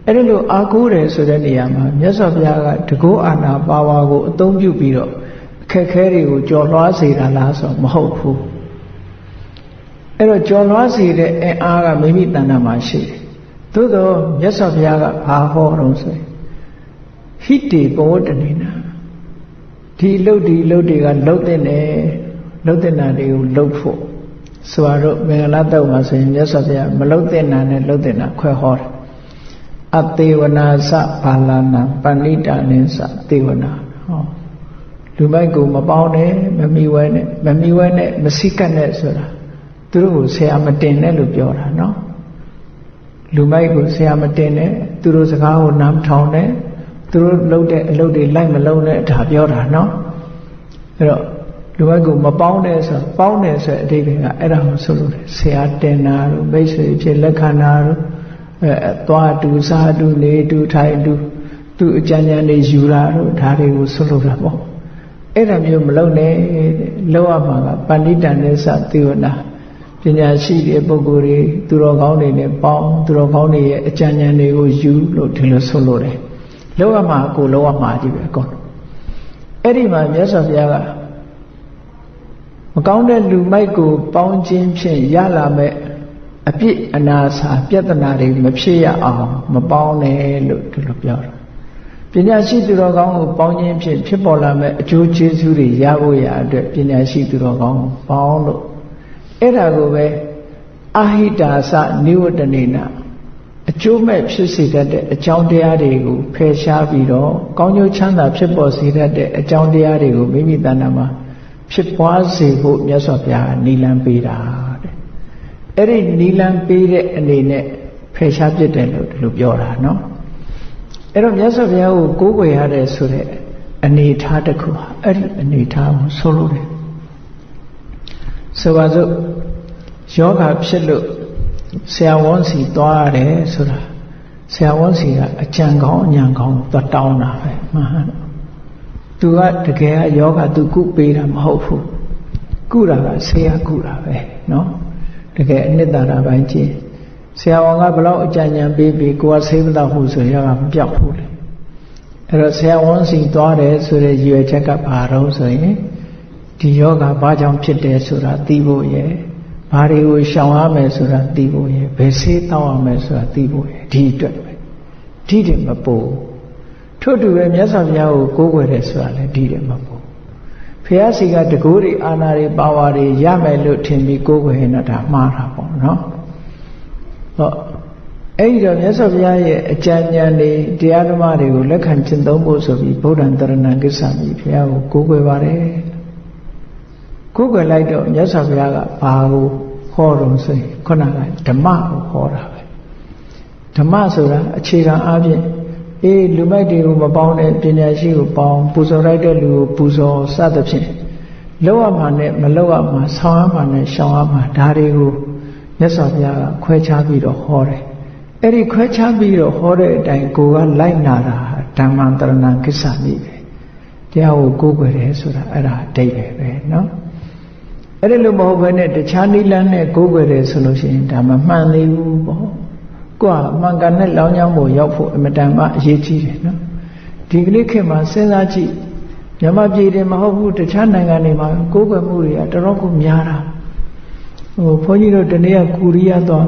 အဲ့ဒီလိုအားကိုးတယ်ဆိုတဲ့နေရာမှာမြတ်စွာဘုရားကတကောအာနာပါဝါကိုအသုံးပြုပြီးတော့အခက်ခဲတွေကိုကြော်လွှားစေတာလားဆိုမဟုတ်ဘူးအဲ့တော့ကြော်လွှားစေတဲ့အင်အားကမိမိတဏ္ဍာမှာရှိတယ်သို့တော့မြတ်စွာဘုရားကဘာဟောတော့ဆိုဟိတေပဝတ္တနေနာဒီလှုပ်တွေကလှုပ်တဲ့တယ်လှုပ်တဲ့နာတွေကိုလှုပ်ဖို့ဆိုတော့မင်္ဂလာတုတ်မှာဆိုရင်မြတ်စွာဘုရားမလှုပ်တဲ့နာနဲ့လှုပ်တဲ့နာခွဲဟောတယ်အသေဝနာသဘာလနာပဏိတာနိသသေဝနာဟောလူမိုက်ကိုမပေါင်းနဲ့မမီဝဲနဲ့မစိကတ်နဲ့ဆိုတာသူတို့ကိုဆရာမတင်နဲ့လို့ပြောတာနော်လူမိုက်ကိုဆရာမတင်နဲ့သူတို့စကားကိုနားမထောင်နဲ့သူတို့လှုပ်တဲ့အလုပ်တွေလိုက်မလုံးနဲ့ဒါပြောတာနော်အဲ့တော့လူမိုက်ကိုမပေါင်းနဲ့ဆိုပေါင်းတယ်ဆိုတဲ့အဓိပ္ပာယ်ကအဲ့ဒါကိုဆိုလို့ဆရာတင်တာတို့မိတ်ဆွေဖြစ်လက်ခံတာတို့သွားတူစားတူနေတူထိုင်တူသူအကြံဉာဏ်တွေယူတာတို့ဒါတွေကိုဆိုလို့တာပေါ့အဲ့ဒါမျိုးမလုပ်နဲ့လောက်ရမှာကပဏိတန်နဲ့စသေဝနာပညာရှိတဲ့ပုဂ္ဂိုလ်တွေသူတော်ကောင်းတွေနဲ့ပေါင်းသူတော်ကောင်းတွေရဲ့အကြံဉာဏ်တွေကိုယူလို့ဒီလိုဆိုလို့တယ်လောက်ရမှာကိုလောက်ရမှာကြီးပဲအကုန်အဲ့ဒီမှာမြတ်စွာဘုရားကမကောင်းတဲ့လူမိုက်ကိုပေါင်းခြင်းဖြင့်ရလာမဲ့အပြစ်အနာစာပြဿနာတွေမဖြစ်ရအောင်မပေါင်းနဲ့လို့ဒီလိုပြောတာပညာရှိသူတော်ကောင်းကိုပေါင်းခြင်းဖြင့်ဖြစ်ပေါ်လာမဲ့အကျိုးကျေးဇူးတွေရဖို့ရအတွက်ပညာရှိသူတော်ကောင်းကိုပေါင်းလို့အဲ့ဒါကိုပဲအဟိတာသနိဝတ္တနေနာအကျိုးမဲ့ဖြစ်စေတတ်တဲ့အကြောင်းတရားတွေကိုဖယ်ရှားပြီးတော့ကောင်းကျိုးချမ်းသာဖြစ်ပေါ်စေတတ်တဲ့အကြောင်းတရားတွေကိုမိမိတဏ္ဍာမှာဖြစ်ပွားစေဖို့မြတ်စွာဘုရားနိလန်းပေးတာတဲ့အဲ့ဒီနိလန်းပေးတဲ့အနေနဲ့ဖယ်ရှားပြစ်တယ်လို့ဒီလိုပြောတာနော်အဲ့တော့မြတ်စွာဘုရားကိုကိုးကွယ်ရတဲ့ဆိုတဲ့အနေထားတစ်ခုဟာအဲ့ဒီအနေထားကိုဆိုလို့တယ်ဆိုပါစို့ယောဂဖြစ်လို့ဆရာဝန်စီသွားရတယ်ဆိုတာဆရာဝန်စီကအကြံကောင်းအညံကောင်းသွားတောင်းတာပဲမှန်တယ်သူကတကယ်ကယောဂသူကုပေးတာမဟုတ်ဘူးကုတာကဆရာကုတာပဲနော်တကယ်အနှစ်သာရပိုင်းကြည့်ဆရာဝန်ကဘလောက်အကြံဉာဏ်ပေးပြီးကိုယ်ကဆေးမတော့ဘူးဆိုရင်ကမပြောက်ဘူးလေအဲ့တော့ဆရာဝန်စီသွားတယ်ဆိုတဲ့ရည်ရွယ်ချက်ကဘာတော့ဆိုရင် ဒီယောဂဘာကြောင့်ဖြစ်တယ်ဆိုတာသိဖို့ရယ်ဘာတွေကိုရှောင်ရမယ်ဆိုတာသိဖို့ရယ်ဘယ်ဆေးတောင်းရမယ်ဆိုတာသိဖို့ရယ်ဒီအတွက်ပဲဒီတည်းမပို့ထို့တူပဲမြတ်စွာဘုရားကိုကိုးကွယ်တယ်ဆိုတာလည်းဒီတည်းမပို့ဘုရားစီကတကူတွေအာနာတွေပါဝါတွေရမယ်လို့ထင်ပြီးကိုးကွယ်ရင်တော့ဒါမှားတာပေါ့နော်ဟောအဲ့ဒီတော့မြတ်စွာဘုရားရဲ့အကြံဉာဏ်တွေတရားဓမ္မတွေကိုလက်ခံကျင့်သုံးဖို့ဆိုပြီးဗုဒ္ဓံတရဏံကိစ္ဆာမိဘုရားကိုကိုးကွယ်ပါတယ်ကိုးကွယ်လိုက်တော့မြတ်စွာဘုရားကဘာကိုဟောတော့ဆိုရင်ခုနကဓမ္မကိုဟောတာပဲဓမ္မဆိုတာအခြေခံအားဖြင့်လူမိုက်တွေကိုမပေါင်းတဲ့ပညာရှိကိုပေါင်းပူဇော်လိုက်တဲ့လူကိုပူဇော်စသဖြင့်လောက်ရမှာနဲ့မလောက်ရမှာဆောင်းရမှာနဲ့ရှောင်ရမှာဒါတွေကိုမြတ်စွာဘုရားကခွဲခြားပြီးတော့ဟောတယ်အဲ့ဒီခွဲခြားပြီးတော့ဟောတဲ့အတိုင်းကိုကလိုက်နာတာဓမ္မံတရဏံကိစ္ဆာမိပဲတရားကိုကိုးကွယ်တယ်ဆိုတာအဲ့ဒါအဓိပ္ပာယ်ပဲနော်အဲ့ဒီလိုမဟုတ်ဘဲနဲ့တခြားနိလန်းနဲ့ကိုးကွယ်တယ်ဆိုလို့ရှိရင်ဒါမမှန်သေးဘူးပေါ့ကိုယ်ကမှန်ကန်တဲ့လောင်းကြောင်းကိုရောက်ဖို့အမတန်မှအရေးကြီးတယ်နော်ဒီကနေ့ခေတ်မှာစဉ်းစားကြည့်မြန်မာပြည်တွေမဟုတ်ဘူးတခြားနိုင်ငံတွေမှာကိုးကွယ်မှုတွေကတော်တော်ကိုများတာဘုန်းကြီးတို့တနေ့ကကိုရီးယားသွား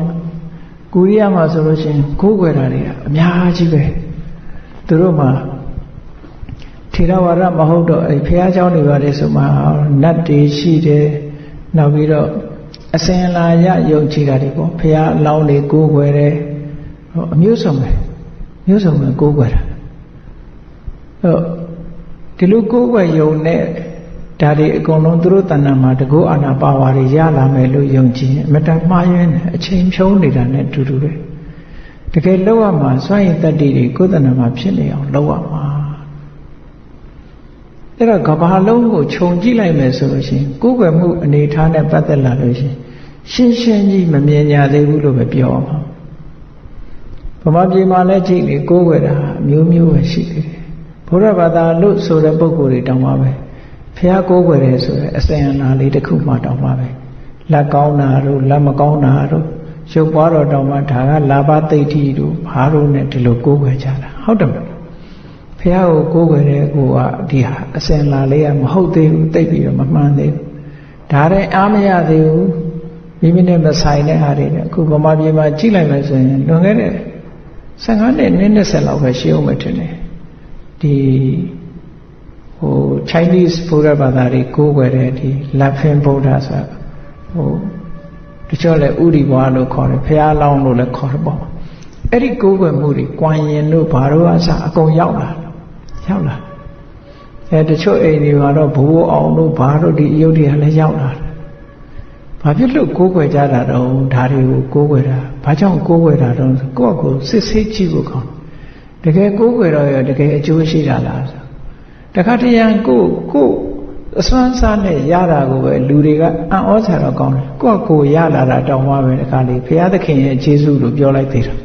ကိုရီးယားမှာဆိုလို့ရှိရင်ကိုးကွယ်တာတွေကအများကြီးပဲသူတို့မှာထေရဝါဒမဟုတ်တော့အဲဘုရားကျောင်းတွေပါတယ်ဆိုမှနတ်တွေရှိတယ်နောက်ပြီးတော့အစဉ်အလာရယုံကြည်တာတွေပေါ့ဘုရားအလောင်းတွေကိုးကွယ်တယ်အမျိုးစုံပဲမျိုးစုံပဲကိုးကွယ်တာဒီလိုကိုးကွယ်ယုံနဲ့ဒါတွေအကုန်လုံးသူတို့တဏ္ဍာမှာတကောအာနာပါဝါတွေရလာမယ်လို့ယုံကြည်ရင်အမတန်မှားယွင်းတယ်အချိန်ဖြုံးနေတာနဲ့အတူတူပဲတကယ်လောက်ရမှာစွန့်ရည်တတ္တိတွေကိုယ်တဏ္ဍာမှာဖြစ်နေအောင်လောက်ရမှာအဲ့တော့ကဘာလုံးကိုခြုံကြည့်လိုက်မယ်ဆိုလို့ရှိရင်ကိုယ်ွယ်မှုအနေထားနဲ့ပတ်သက်လာလို့ရှိရင်ရှင်းရှင်းကြီးမမြင်ညာသေးဘူးလို့ပဲပြောအောင်ဗမာပြည်မှာလည်းကြည့်လေကိုယ်ွယ်တာမျိုးမျိုးပဲရှိသေးတယ်ဘုရားဘာသာလို့ဆိုတဲ့ပုဂ္ဂိုလ်တွေတောင်းပါပဲဘုရားကိုးကွယ်တယ်ဆိုတဲ့အစဉ်အလာလေးတစ်ခုမှတောင်းပါပဲလက်ကောင်းတာတို့လက်မကောင်းတာတို့ရုပ်ပွားတော်တောင်းမှဒါကလာဘသိဋ္ဌိတို့ဘာတို့နဲ့ဒီလိုကိုးကွယ်ကြတာဟုတ်တယ်မလားဘုရားကိုကိုးကွယ်တဲ့ကိုကဒီဟာအစဉ်အလာလေးကမဟုတ်သေးဘူးသိပြီးတော့မမှန်သေးဘူးဒါတဲ့အားမရသေးဘူးမိမိနဲ့မဆိုင်တဲ့ဟာတွေနဲ့အခုဗမာပြည်မှာကြည့်လိုက်မယ်ဆိုရင်လွန်ခဲ့တဲ့15နှစ်20လောက်ပဲရှိအောင်မထင်တယ်ဒီChinese ဘုရားဘာသာတွေကိုးကွယ်တဲ့ဒီလက်ဖင်ဗုဒ္ဓဆိုတာတချို့လည်းဥရိဘွားလို့ခေါ်တယ်ဘုရားလောင်းလို့လည်းခေါ်တယ်ပေါ့အဲ့ဒီကိုးကွယ်မှုတွေကွမ်ရင်တို့ဘာတို့အစအကုန်ရောက်လာတချို့အိမ်တွေမှာတော့ဘိုးအောင်တို့ဘာတို့ဒီအယုဒ္ဓယလည်းရောက်လာတယ်ဘာဖြစ်လို့ကိုးကွယ်ကြတာတော့ဒါတွေကိုကိုးကွယ်တာဘာကြောင့်ကိုးကွယ်တာတော့ကိုယ့်ကိုစစ်ဆေးကြည့်ဖို့ကောင်းတကယ်ကိုးကွယ်တော့ရတကယ်အကျိုးရှိတာလားတခါတရံကိုအစွမ်းစားနဲ့ရတာကိုပဲလူတွေကအံ့ဩစရာတော့ကောင်းတယ်ကိုရလာတာတောင်းပါပဲတခါလေဘုရားသခင်ရဲ့ကျေးဇူးလို့ပြောလိုက်သေးတာ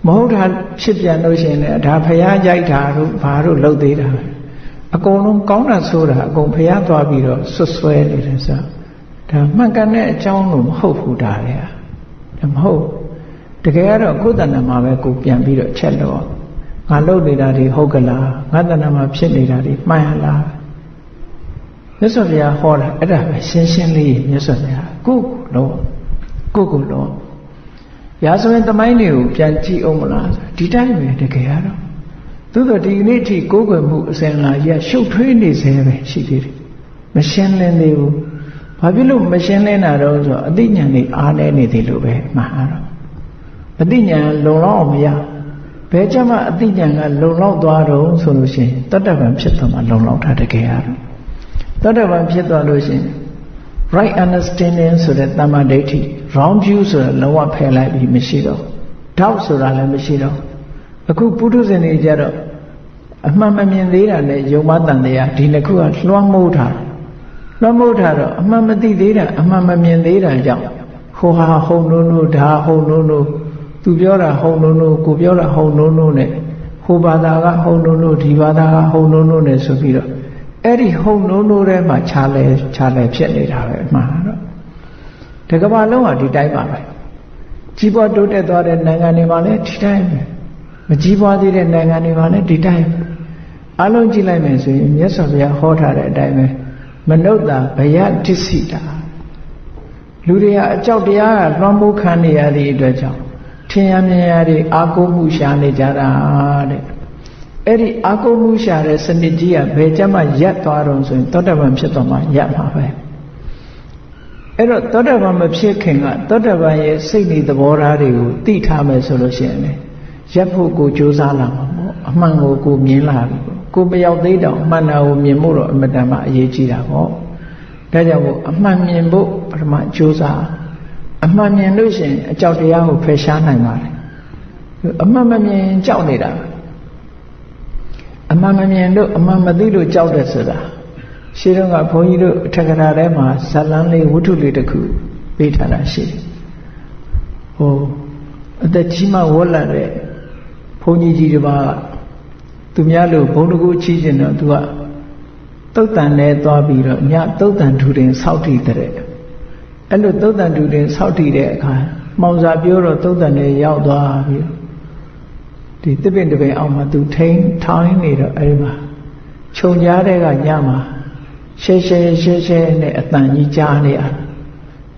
မဟုတ်တာဖြစ်ပြန်လို့ရှိရင်လည်းဒါဘုရားကြိုက်တာတို့ဘာတို့လုပ်သေးတာအကုန်လုံးကောင်းတာဆိုတာအကုန်ဘုရားသွားပြီးတော့ဆွတ်ဆွဲနေတယ်ဆိုဒါမှန်ကန်တဲ့အကြောင်းလို့မဟုတ်ဘူးဒါလေဒါမဟုတ်တကယ်ကတော့ကိုယ်တဏ္ဍာမှာပဲကိုပြန်ပြီးတော့ချက်လို့ငါလုပ်နေတာတွေဟုတ်ကလားငါတဏ္ဍာမှာဖြစ်နေတာတွေမှန်လားမြတ်စွာဘုရားဟောတာအဲ့ဒါပဲရှင်းရှင်းလေးမြတ်စွာဘုရားကိုလုံးရာဇဝင်သမိုင်းတွေကိုပြန်ကြည့်အောင်မလားဒီတိုင်းပဲတကယ်ကတော့သို့တော့ဒီနေ့ထိကိုးကွယ်မှုအစဉ်လာကြီးရှုပ်ထွေးနေစေပဲရှိသေးတယ်မရှင်းလင်းသေးဘူးဘာဖြစ်လို့မရှင်းလင်းတာတော့ဆိုအသိဉာဏ်တွေအားနည်းနေသေးလို့ပဲမှန်တော့အသိဉာဏ်လုံလောက်အောင်မရဘယ်ကြမှာအသိဉာဏ်ကလုံလောက်သွားတော့ဆိုလို့ရှိရင်တတ္တဗံဖြစ်သွားမှလုံလောက်တာတကယ်ကတော့တတ္တဗံဖြစ်သွားလို့ရှိရင် right understanding ဆိုတဲ့တမ္မာဒိဋ္ဌိ wrong view ဆိုတာလုံးဝဖယ်လိုက်ပြီးမရှိတော့ doubt ဆိုတာလည်းမရှိတော့အခုပုထုဇဉ်တွေကြတော့အမှန်မမြင်သေးတာနဲ့ယုံမတန်တရားဒီနှစ်ခုကလွှမ်းမိုးထားတော့အမှန်မသိသေးတာအမှန်မမြင်သေးတာကြောင့်ဟိုဟာဟုံနိုးဒါဟုံနိုးသူပြောတာဟုံနိုးကိုပြောတာဟုံနိုးနဲ့ဟိုဘာသာကဟုံနိုးဒီဘာသာကဟုံနိုးနဲ့ဆိုပြီးတော့အဲ့ဒီဟုံနိုးထဲမှာခြားလဲဖြစ်နေတာပဲအမှန်တော့တကဘာလုံးကဒီတိုင်းပါပဲကြီးပွားတိုးတက်သွားတဲ့နိုင်ငံတွေမှာလည်းဒီတိုင်းပဲမကြီးပွားသေးတဲ့နိုင်ငံတွေမှာလည်းဒီတိုင်းပဲအလုံးကြည့်လိုက်မယ်ဆိုရင်မြတ်စွာဘုရားဟောထားတဲ့အတိုင်းပဲ မနုဿာဘယဒိဋ္ဌိတာလူတွေကအကြောက်တရားကလွှမ်းမိုးခံနေရသည့်အတွက်ကြောင့်ထင်ရမြင်ရတဲ့အာကိုမှုရှာနေကြတာတဲ့အဲ့ဒီအာကိုမှုရှာတဲ့စနစ်ကြီးကဘယ်ကြမှာရပ်သွားတော့ဆိုရင်သောတပန်ဖြစ်တော့မှရပ်မှာပဲအဲ့တော့သောတပန်မဖြစ်ခင်ကသောတပန်ရဲ့စိတ်နေသဘောထားတွေကိုသိထားမယ်ဆိုလို့ရှိရင်လေရပ်ဖို့ကိုကြိုးစားလာမှာပေါ့အမှန်ကိုမြင်လာပြီပေါ့ကိုမရောက်သေးတော့အမှန်တရားကိုမြင်ဖို့တော့အမတန်မှအရေးကြီးတာပေါ့ဒါကြောင့်မို့အမှန်မြင်ဖို့ပထမကြိုးစားအမှန်မြင်လို့ရှိရင်အကြောက်တရားကိုဖယ်ရှားနိုင်ပါတယ်အမှန်မမြင်ကြောက်နေတာအမှန်မမြင်လို့အမှန်မသိလို့ကြောက်တယ်ဆိုတာရှင်းတော့ကဘုန်းကြီးတို့အထက်ကရာထဲမှာဇလန်းလေးဝတ္ထုလေးတစ်ခုပေးထားတာရှိတယ်ဟိုအသက်ကြီးမှဝတ်လာတဲ့ဘုန်းကြီးကြီးတစ်ပါးသူများလို့ဘုံတကူချီးကျင်တော့သူကသုတ်တန်နဲ့သွားပြီးတော့ညသုတ်တန်ထူတင်ဆောက်တည်တဲ့အဲ့လိုသုတ်တန်ထူတင်ဆောက်တည်တဲ့အခါမှောင်စာပြောတော့သုတ်တန်နဲ့ရောက်သွားပြီးဒီတစ်ပင်တစ်ပင်အောက်မှာသူထိန်းထောင်းနေတော့အဲ့ဒီမှာခြုံကြားတဲ့ကညမှာရှဲနဲ့အတန်ကြီးကြားနေရ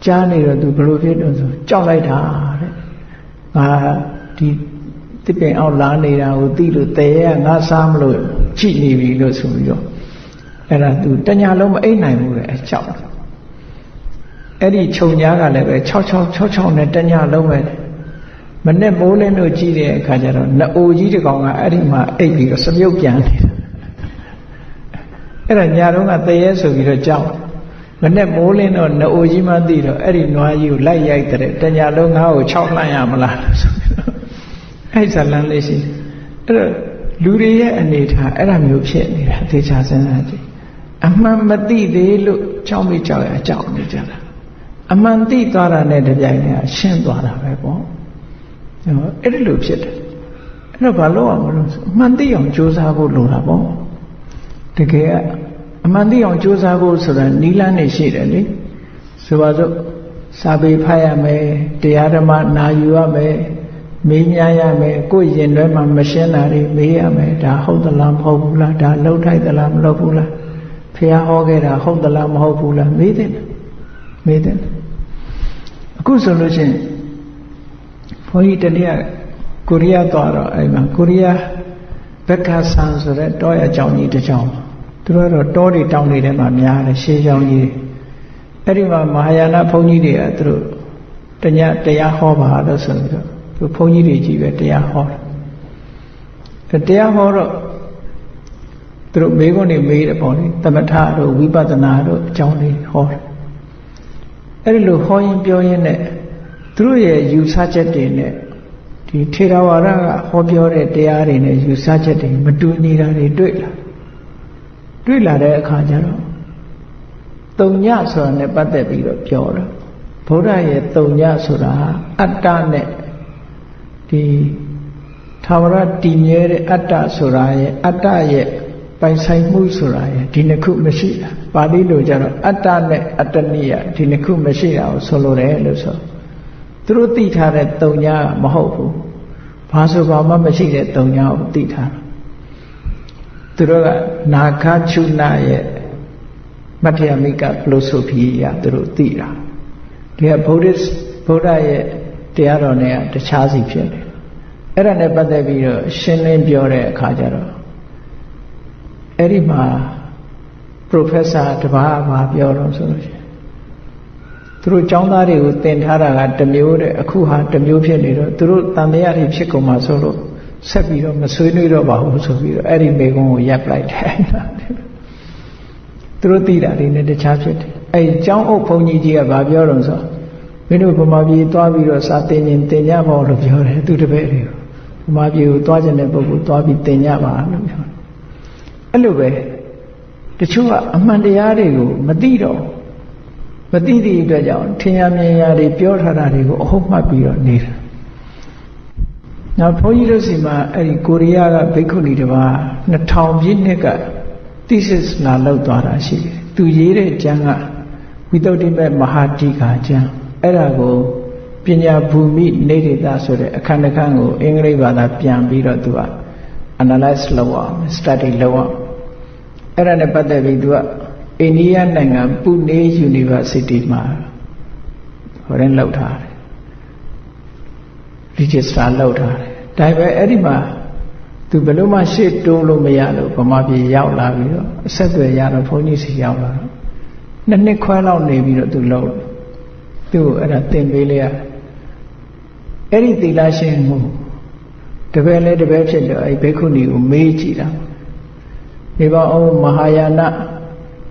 ကြားနေတော့သူဘယ်လိုဖြစ်တော့ဆိုကြောက်လိုက်တာတဲ့ငါဒီတစ်ပင်အောက်လာနေတာကိုသိလို့တရေကငါစားမလို့ကြည့်နေပြီလို့ဆိုပြီးတော့အဲ့ဒါသူတညာလုံးမအိပ်နိုင်ဘူးတဲ့အကြောက်အဲ့ဒီခြုံကြားကလည်းပဲ6နဲ့တညာလုံးပဲမနဲ့မိုးလင်းလို့ကြည့်တဲ့အခါကျတော့နအိုကြီးတစ်ကောင်ကအဲ့ဒီမှာအိပ်ပြီးတော့စမြုပ်ပြန်နေတာအဲ့ဒါညာတော့ကတရေဆိုပြီးတော့ကြောက်မနဲ့မိုးလင်းတော့နအိုကြီးမှသိတော့အဲ့ဒီနွားကြီးကိုလိုက်ရိုက်တဲ့တညာလုံးငါ့ကို6လှမ်းရမလားဆိုပြီးတော့အဲ့ဇလန်းလေးရှိအဲ့တော့လူတွေရဲ့အနေထားအဲ့ဒါမျိုးဖြစ်နေတာသေချာစဉ်းစားကြည့်အမှန်မသိသေးလို့ကြောက်မိကြောက်ရအကြောက်နေကြတာအမှန်သိသွားတာနဲ့တပြိုင်တည်းရှင်းသွားတာပဲပေါ့အဲ့ဒီလိုဖြစ်တယ်အဲ့တော့ဘာလို့အောင်မလို့အမှန်သိအောင်ကြိုးစားဖို့လိုတာပေါ့တကယ်ကအမှန်သိအောင်ကြိုးစားဖို့ဆိုတာနီးလန်းနေရှိတယ်လေဆိုပါစို့စာပေဖတ်ရမယ်တရားဓမ္မနာယူရမယ်မေးမြန်းရမယ်ကိုယ်ရင်ထဲမှာမရှင်းတာတွေမေးရမယ်ဒါဟုတ်သလားမဟုတ်ဘူးလားဒါလှုပ်ထိုက်သလားမလှုပ်ဘူးလားဖះဟောခဲ့တာဟုတ်သလားမဟုတ်ဘူးလားမေးတယ်အခုဆိုလို့ချင်းဘုန်းကြီးတနေ့ကိုရီးယားသွားတော့အဲ့မှာကိုရီးယားဘက်ကဆန်ဆိုတဲ့တောရအကြောင်းကြီးတစ်ကြောင်းသူတို့ကတော့တောတွေတောင်တွေထဲမှာများတယ်ရှေးကြောင်းကြီးအဲ့ဒီမှာမဟာယာနဘုန်းကြီးတွေကသူတို့တညတရားဟောပါလို့ဆိုပြီးတော့သူဘုန်းကြီးတွေကြီးပဲတရားဟောတယ်တရားဟောတော့သူတို့မေးခွန်းတွေမေးတယ်ပေါ့လေသမထတို့ဝိပဿနာတို့အကြောင်းတွေဟောတယ်အဲ့ဒီလိုဟောရင်ပြောရင်နဲ့သူတို့ရဲ့ယူဆချက်တွေနဲ့ဒီထေရဝါဒကဟောပြောတဲ့တရားတွေနဲ့ယူဆချက်တွေမတူညီတာတွေတွေ့လာတဲ့အခါကျတော့တုံညဆိုတာနဲ့ပတ်သက်ပြီးတော့ပြောတာဘုရားရဲ့တုံညဆိုတာအတ္တနဲ့ဒီသာဝရတည်မြဲတဲ့အတ္တဆိုတာရဲ့အတ္တရဲ့ပိုင်ဆိုင်မှုဆိုတာရဲ့ဒီနှစ်ခုမရှိတာပါဠိလိုကျတော့အတ္တနဲ့အတ္တနိယဒီနှစ်ခုမရှိတာကိုဆိုလိုတယ်လို့ဆိုသူတို့သိထားတဲ့တုံညမဟုတ်ဘူးဘာဆိုဘာမှမရှိတဲ့တုံညကိုသိထားတာသူတို့ကနာခချုနာရဲ့မတ္တယမိကဖီလိုဆိုဖီရသူတို့သိတာဒီကဗုဒ္ဓရဲ့တရားတော်နဲ့တခြားစီဖြစ်တယ်အဲ့ဒါနဲ့ပတ်သက်ပြီးတော့ရှင်းလင်းပြောတဲ့အခါကျတော့အဲ့ဒီမှာ professor တပါးမှာပြောတော့ဆိုလို့ရှိရင်သူတို့ကျောင်းသားတွေကိုသင်ထားတာကတစ်မျိုးတဲ့အခုဟာတစ်မျိုးဖြစ်နေတော့သူတို့တန်တရားတွေဖြစ်ကုန်မှာဆိုလို့ဆက်ပြီးတော့မဆွေးနွေးတော့ပါဘူးဆိုပြီးတော့အဲ့ဒီမိကုံးကိုရပ်လိုက်တယ်သူတို့သိတာတွေနဲ့တခြားဖြစ်တယ်အဲ့ကျောင်းအုပ်ဘုန်းကြီးကဘာပြောတော့ဆိုမင်းတို့ဗမာပြည်သွားပြီးတော့စာသင်ရင်သင်ကြပါလို့ပြောတယ်သူတပည့်တွေကိုဗမာပြည်ကိုသွားကျင်တဲ့ပုဂ္ဂိုလ်သွားပြီးသင်ကြပါလို့ပြောတယ်အဲ့လိုပဲတချို့ကအမှန်တရားတွေကိုမသိတော့မသိသည့်အတွက်ကြောင့်ထင်ရမြင်ရတွေပြောထားတာတွေကိုအဟုတ်မှတ်ပြီးတော့နေတာနောက်ဘုန်းကြီးတို့စီမှာအဲ့ဒီကိုရီးယားကဘိက္ခုနီတစ်ပါး2000ပြည့်နှစ်က thesis လာလုပ်သွားတာရှိတယ်သူရေးတဲ့ကျမ်းကဝိသုဒ္ဓိမေမဟာတိကာကျမ်းအဲ့ဒါကိုပညာဘူမိနေဒေတာဆိုတဲ့အခန်းတစ်ခန်းကိုအင်္ဂလိပ်ဘာသာပြန်ပြီးတော့သူက analyze လုပ်အောင် study လုပ်အောင်အဲ့ဒါနဲ့ပတ်သက်ပြီးသူက အိန္ဒိယနိုင်ငံပူနေ University မှာဟိုရင်လောက်ထားတယ် register လောက်ထားတယ်ဒါပေမဲ့အဲ့ဒီမှာသူဘယ်လို့မှရှေ့တိုးလို့မရလို့ဗမာပြည်ရောက်လာပြီးတော့အဆက်အသွယ်ရတော့ဘုန်းကြီးစီရောက်လာတော့နှစ်ခွဲလောက်နေပြီးတော့သူလောက်သူ့အဲ့ဒါသင်ပေးလိုက်ရအဲ့ဒီသီလရှင်မှုတပည့်လဲတပည့်ဖြစ်လို့အဲ့ဘိက္ခုနီကိုမေးကြည့်တာဒီပါအောင်မဟာယာန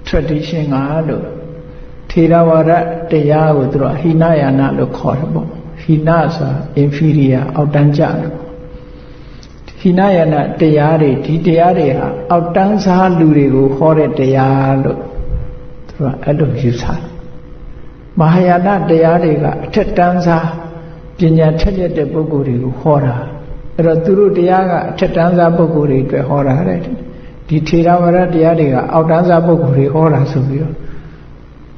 tradition ကလို့ထေရဝါဒတရားကိုသူတို့ဟိနယာနလို့ခေါ်တယ်ပေါ့ဟိနဆိုတာ inferior အောက်တန်းကျတယ်ဟိနယာနတရားတွေဒီတရားတွေဟာအောက်တန်းစားလူတွေကိုဟောတဲ့တရားလို့သူကအဲ့လိုယူဆတယ်မဟာယာနတရားတွေကအထက်တန်းစားပညာထက်မြက်တဲ့ပုဂ္ဂိုလ်တွေကိုဟောတာအဲ့တော့သူတို့တရားကအထက်တန်းစားပုဂ္ဂိုလ်တွေအတွက်ဟောတာတဲ့ဒီထေရဝါဒတရားတွေကအောက်တန်းစားပုဂ္ဂိုလ်တွေဟောတာဆိုပြီးတော့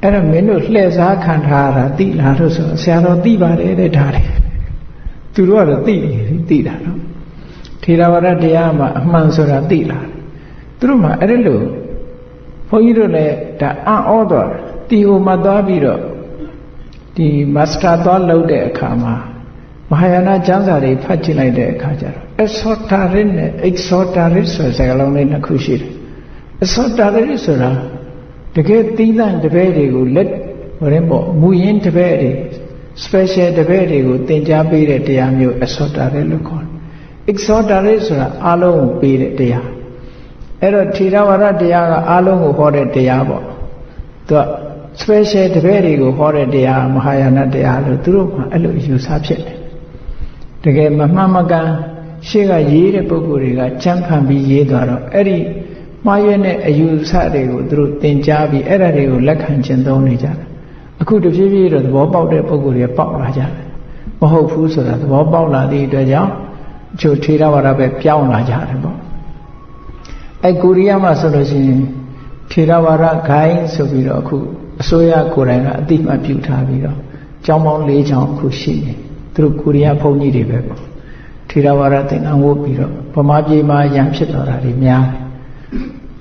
အဲ့တော့မင်းတို့လှည့်စားခံထားရတာသိလားလို့ဆိုဆရာတော်သိပါတယ်တဲ့ဒါတွေသူတို့ကတော့သိတာနော်ထေရဝါဒတရားမှာအမှန်ဆိုတာသိလားသူတို့မှအဲ့လိုဘုန်းကြီးတို့လည်းဒါအံ့ဩသွားတီဟိုမှာသွားပြီးတော့ဒီမာစတာသွားလုပ်တဲ့အခါမှာမဟာယာနကျမ်းစာတွေဖတ်ကြည့်လိုက်တဲ့အခါကျတော့ esoteric နဲ့ exoteric ဆိုတဲ့စကားလုံးလေးနှစ်ခုရှိတယ် esoteric ဆိုတာတကယ်သီးသန့်တပည့်တွေကိုလက်ဟိုရင်ပေါ့မူရင်းတပည့်တွေ special တပည့်တွေကိုသင်ကြားပေးတဲ့တရားမျိုး esoteric လို့ခေါ်တယ် exoteric ဆိုတာအလုံးကိုပေးတဲ့တရားအဲ့တော့ထေရဝါဒတရားကအလုံးကိုဟောတဲ့တရားပေါ့သူက special တပည့်တွေကိုဟောတဲ့တရားမဟာယာနတရားလို့သူတို့ကအဲ့လိုယူဆဖြစ်တယ်တကယ်မမှန်မကန်ရှေ့ကရေးတဲ့ပုဂ္ဂိုလ်တွေကကြမ်းဖန်ပြီးရေးသွားတော့အဲ့ဒီမှားရွက်တဲ့အယူဆတွေကိုသူတို့သင်ကြားပြီးအဲ့ဒါတွေကိုလက်ခံကျင့်သုံးနေကြတယ်အခုတဖြည်းဖြည်းတော့သဘောပေါက်တဲ့ပုဂ္ဂိုလ်တွေပေါက်လာကြတယ်မဟုတ်ဘူးဆိုတာသဘောပေါက်လာသည့်အတွက်ကြောင့်အချို့ထေရဝါဒပဲပြောင်းလာကြတယ်ပေါ့အဲ့ကိုရီးယားမှာဆိုလို့ရှိရင်ထေရဝါဒဂိုင်းဆိုပြီးတော့အခုအစိုးရကိုယ်တိုင်ကအတိအမှတ်ပြုထားပြီးတော့ကျောင်းပေါင်း၄ကျောင်းအခုရှိနေသူတို့ကိုရီးယားဘုန်းကြီးတွေပဲပေါ့ထေရဝါဒသင်္ကန်းဝတ်ပြီးတော့ဗမာပြည်မှာရံဖြစ်တော်တာတွေများတယ်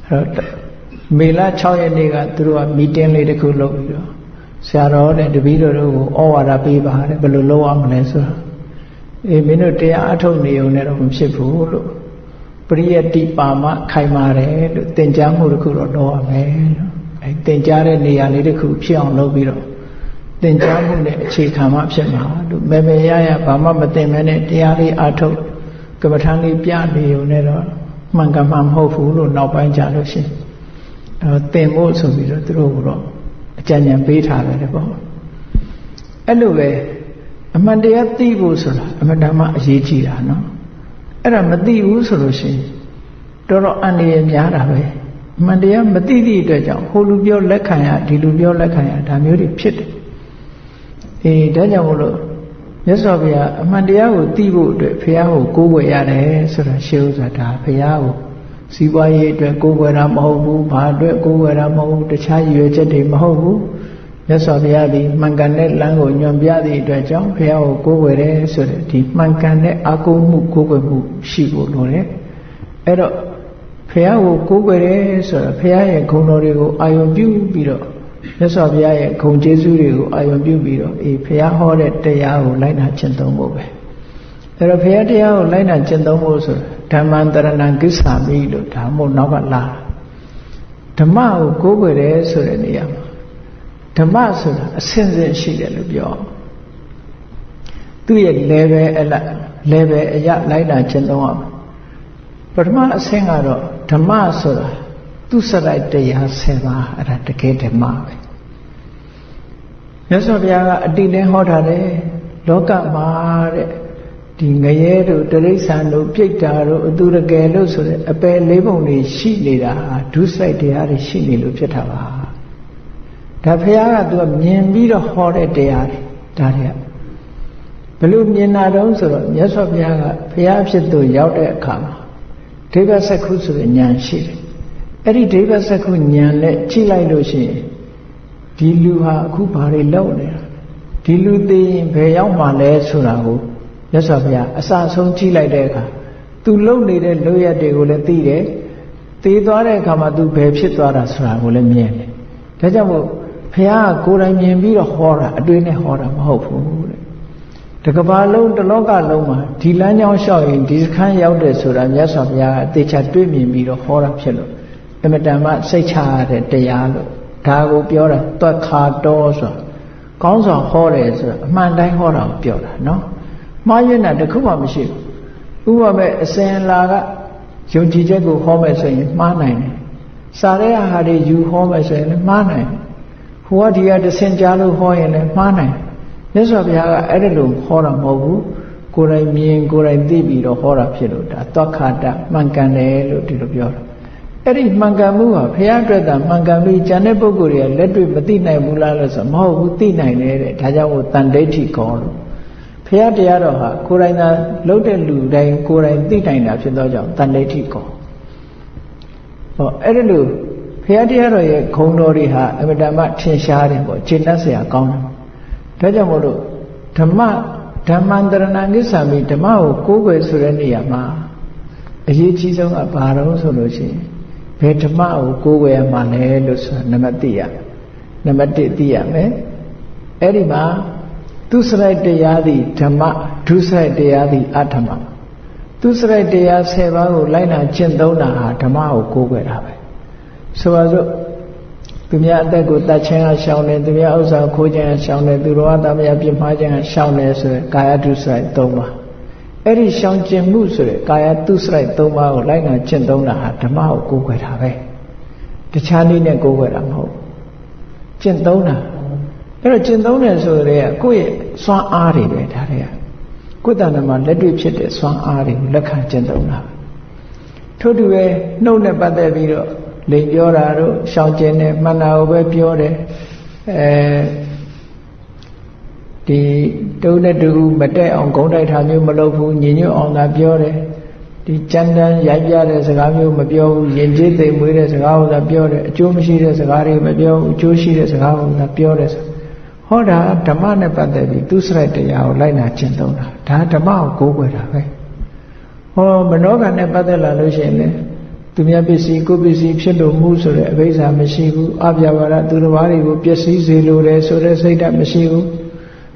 အဲ့တော့မေလ6ရက်နေ့ကသူတို့ကမီတင်းလေးတစ်ခုလုပ်ပြီးတော့ဆရာတော်နဲ့တပည့်တော်တို့ကိုဩဝါဒပေးပါတယ်ဘယ်လိုလုပ်ရမလဲဆိုတော့မင်းတို့တရားအထုတ်နေုံနဲ့တော့မဖြစ်ဘူးလို့ပရိယတ္တိပါမခိုင်မာတယ်လို့သင်ကြားမှုတစ်ခုတော့လုပ်ရမယ်လို့အဲသင်ကြားတဲ့နေရာလေးတစ်ခုဖြစ်အောင်လုပ်ပြီးတော့သင်ကြားမှုနဲ့အခြေခံမှဖြစ်မှာလို့မေရဘာမှမသင်မဲနဲ့တရားလေးအထုတ်ကမ္မထာလေးပြနေုံနဲ့တော့မှန်ကန်မှမဟုတ်ဘူးလို့နောက်ပိုင်းကြလို့ရှိရင်သင်ဖို့ဆိုပြီးတော့သူတို့ကတော့အကြံဉာဏ်ပေးထားတယ်ပေါ့အဲ့လိုပဲအမှန်တရားသိဖို့ဆိုတာအမှန်တမ်းအရေးကြီးတာနော်အဲ့ဒါမသိဘူးဆိုလို့ရှိရင်တော်တော်အန္တရာယ်များတာပဲအမှန်တရားမသိသည့်အတွက်ကြောင့်ဟိုလူပြောလက်ခံရဒီလူပြောလက်ခံရဒါမျိုးတွေဖြစ်တယ်ဒါကြောင့်မို့လို့မြတ်စွာဘုရားအမှန်တရားကိုသိဖို့အတွက်ဘုရားကိုကိုးကွယ်ရတယ်ဆိုတာရှင်းဥစွာဒါဘုရားကိုစီးပွားရေးအတွက်ကိုးကွယ်တာမဟုတ်ဘူးဘာအတွက်ကိုးကွယ်တာမဟုတ်ဘူးတခြားရည်ရွယ်ချက်တွေမဟုတ်ဘူးမြတ်စွာဘုရားဒီမှန်ကန်တဲ့လမ်းကိုညွှန်ပြသည့်အတွက်ကြောင့်ဘုရားကိုကိုးကွယ်တယ်ဆိုတဲ့ဒီမှန်ကန်တဲ့အာကိုးမှုကိုးကွယ်မှုရှိဖို့လိုတယ်အဲ့တော့ဘုရားကိုကိုးကွယ်တယ်ဆိုတော့ဘုရားရဲ့ဂုဏ်တော်တွေကိုအာရုံပြုပြီးတော့မြတ်စွာဘုရားရဲ့ဂုဏ်ကျေးဇူးတွေကိုအာရုံပြုပြီးတော့ဘုရားဟောတဲ့တရားကိုလိုက်နာကျင့်သုံးဖို့ပဲအဲ့တော့ဘုရားတရားကိုလိုက်နာကျင့်သုံးဖို့ဆိုဓမ္မံတရဏံကိစ္ဆာမိလို့ဒါမှမဟုတ်နောက်ကလာဓမ္မကိုကိုးကွယ်တယ်ဆိုတဲ့နေရာမှာဓမ္မဆိုတာအဆင့်ဆင့်ရှိတယ်လို့ပြောသူ့ရဲ့ level အရလိုက်နာကျင့်သုံးအောင်ပထမအဆင့်ကတော့ဓမ္မဆိုတာသူစရိုက်တရား10ပါးအဲ့ဒါတကယ်ဓမ္မပဲမြတ်စွာဘုရားကအတိလင်းဟောထားတယ်လောကမှာတဲ့ဒီငရဲတို့တိရစ္ဆာန်တို့ပြိတ္တာတို့အသူရကယ်လို့ဆိုတဲ့အပယ်လေးပုံတွေရှိနေတာဟာဒုစရိုက်တရားတွေရှိနေလို့ဖြစ်တာပါဒါဘုရားကသူကမြင်ပြီးတော့ဟောတဲ့တရားတွေဒါတွေကဘယ်လိုမြင်တာတုံးဆိုတော့မြတ်စွာဘုရားကဘုရားဖြစ်သူရောက်တဲ့အခါမှာဒိဗ္ဗစက္ခုဆိုတဲ့ဉာဏ်ရှိတယ်အဲ့ဒီဒိဗ္ဗစက္ခုဉာဏ်နဲ့ကြည့်လိုက်လို့ရှိရင်ဒီလူဟာအခုဘာတွေလုပ်နေတာဒီလူသိရင်ဘယ်ရောက်မှလဲဆိုတာကိုမြတ်စွာဘုရားအစဆုံးကြည့်လိုက်တဲ့အခါသူလုပ်နေတဲ့လုပ်ရက်တွေကိုလည်းသိတယ်သိသွားတဲ့အခါမှာသူဘယ်ဖြစ်သွားတာဆိုတာကိုလည်းမြင်တယ် ဒါကြောင့်မို့ဘုရားကိုယ်တိုင်မြင်ပြီးတော့ဟောတာအတွေ့နဲ့ဟောတာမဟုတ်ဘူးတဲ့တကဘာလုံးတလောကလုံးမှာဒီလမ်းကြောင်းလျှောက်ရင်ဒီစခန်းရောက်တယ်ဆိုတာမြတ်စွာဘုရားအသေးချာတွေ့မြင်ပြီးတော့ဟောတာဖြစ်လို့အမတန်မှစိတ်ချရတဲ့တရားလို့ဒါကိုပြောတာတွက်ခါတော်ဆိုကောင်းစွာဟောတယ်ဆိုတော့အမှန်တိုင်းဟောတာကိုပြောတာနော်မှားရင်းတာတခုမှမရှိဘူးဥပမာမဲ့အစဉ်လာကယုံကြည်ချက်ကိုဟောမယ်ဆိုရင်မှားနိုင်တယ်စာရဲဟာတွေယူဟောမယ်ဆိုရင်လည်းမှားနိုင်တယ်ဟိုကဒီကတဆင်ကြားလို့ဟောရင်လည်းမှားနိုင်တယ်မြတ်စွာဘုရားကအဲ့ဒါလိုဟောတာမဟုတ်ဘူးကိုယ်တိုင်မြင်ကိုယ်တိုင်သိပြီးတော့ဟောတာဖြစ်လို့ဒါသောခါတမှန်ကန်တယ်လို့ဒီလိုပြောတာအဲ့ဒီမှန်ကန်မှုဟာဘုရားအတွက်သာမှန်ကန်ပြီးဉာဏ်တဲ့ပုဂ္ဂိုလ်တွေကလက်တွေ့မသိနိုင်ဘူးလားလို့ဆိုမဟုတ်ဘူးသိနိုင်တယ်တဲ့ဒါကြောင့်တန်ဒိဋ္ဌိကောလို့ဘုရားတရားတော်ဟာကိုယ်တိုင်သာလုပ်တဲ့လူတိုင်းကိုယ်တိုင်သိနိုင်တာဖြစ်သောကြောင့်တန်ဒိဋ္ဌိကောဟောအဲ့ဒါလို့ဘုရားတရားတော်ရဲ့ဂုဏ်တော်တွေဟာအမြဲတမ်းထင်ရှားတယ်ပေါ့ရှင်းတတ်เสียကောင်းတယ်ဒါကြောင့်မို့လို့ဓမ္မဓမ္မန္တရဏံကိစ္ဆာမိဓမ္မကိုကိုးကွယ်ဆိုတဲ့နေရာမှာအရေးကြီးဆုံးကဘာတော့ဆိုလို့ရှိရင်ဘယ်ဓမ္မကိုကိုးကွယ်ရမှာလဲလို့ဆိုတာနံပါတ်1သိရမယ်အဲ့ဒီမှာသူစရိုက်တရားသည်ဓမ္မဒုစရိုက်တရားသည်အဓမ္မသူစရိုက်တရား10ပါးကိုလိုက်နာကျင့်သုံးတာဟာဓမ္မကိုကိုးကွယ်တာပဲဆိုပါစို့သူများအသက်ကိုတတ်ခြင်းကရှောင်တယ်သူများဥစ္စာခိုးခြင်းကရှောင်တယ်သူတော်သားများပြစ်မှားခြင်းကရှောင်တယ်ဆိုရယ်ကာယဒုစရိုက်3ပါးအဲ့ဒီရှောင်ကျင်မှုဆိုရယ်ကာယဒုစရိုက်3ပါးကိုလိုက်နာကျင့်သုံးတာဟာဓမ္မကိုကိုးကွယ်တာပဲတခြားနည်းနဲ့ကိုးကွယ်တာမဟုတ်ကျင့်သုံးတာအဲ့တော့ကျင့်သုံးတယ်ဆိုရဲကိုယ့်ရဲ့စွမ်းအားတွေပဲဒါတွေကကိုယ်တဏ္ဍာမှာလက်တွေ့ဖြစ်တဲ့စွမ်းအားတွေကိုလက်ခံကျင့်သုံးတာထို့တူပဲနှုတ်နဲ့ပတ်သက်ပြီးတော့လိန်ပြောတာတို့ရှောင်ကျင်တယ်မှန်တာကိုပဲပြောတယ်ဒီတုံးတဲ့တူမတက်အောင်ဂုံးတိုက်တာမျိုးမလုပ်ဘူးညင်ညွတ်အောင်သာပြောတယ်ဒီကြမ်းတမ်းရိုက်ပြတဲ့စကားမျိုးမပြောဘူးယဉ်ကျေးသိမ်မွေးတဲ့စကားကိုသာပြောတယ်အကျိုးမရှိတဲ့စကားတွေမပြောဘူးအကျိုးရှိတဲ့စကားကိုသာပြောတယ်ဆိုဟောတာဓမ္မနဲ့ပတ်သက်ပြီးသူစရိုက်တရားကိုလိုက်နာကျင့်သုံးတာဒါဓမ္မကိုကိုးကွယ်တာပဲဟောမနောကနဲ့ပတ်သက်လာလို့ရှိရင်လေသူများပစ္စည်းကိုယ်ပစ္စည်းဖြစ်လို့မှုဆိုတဲ့အဘိဓါမရှိဘူးအပြဘာရသူတစ်ပါးတွေကိုပျက်စီးစေလိုတယ်ဆိုတဲ့စိတ်ဓာတ်မရှိဘူး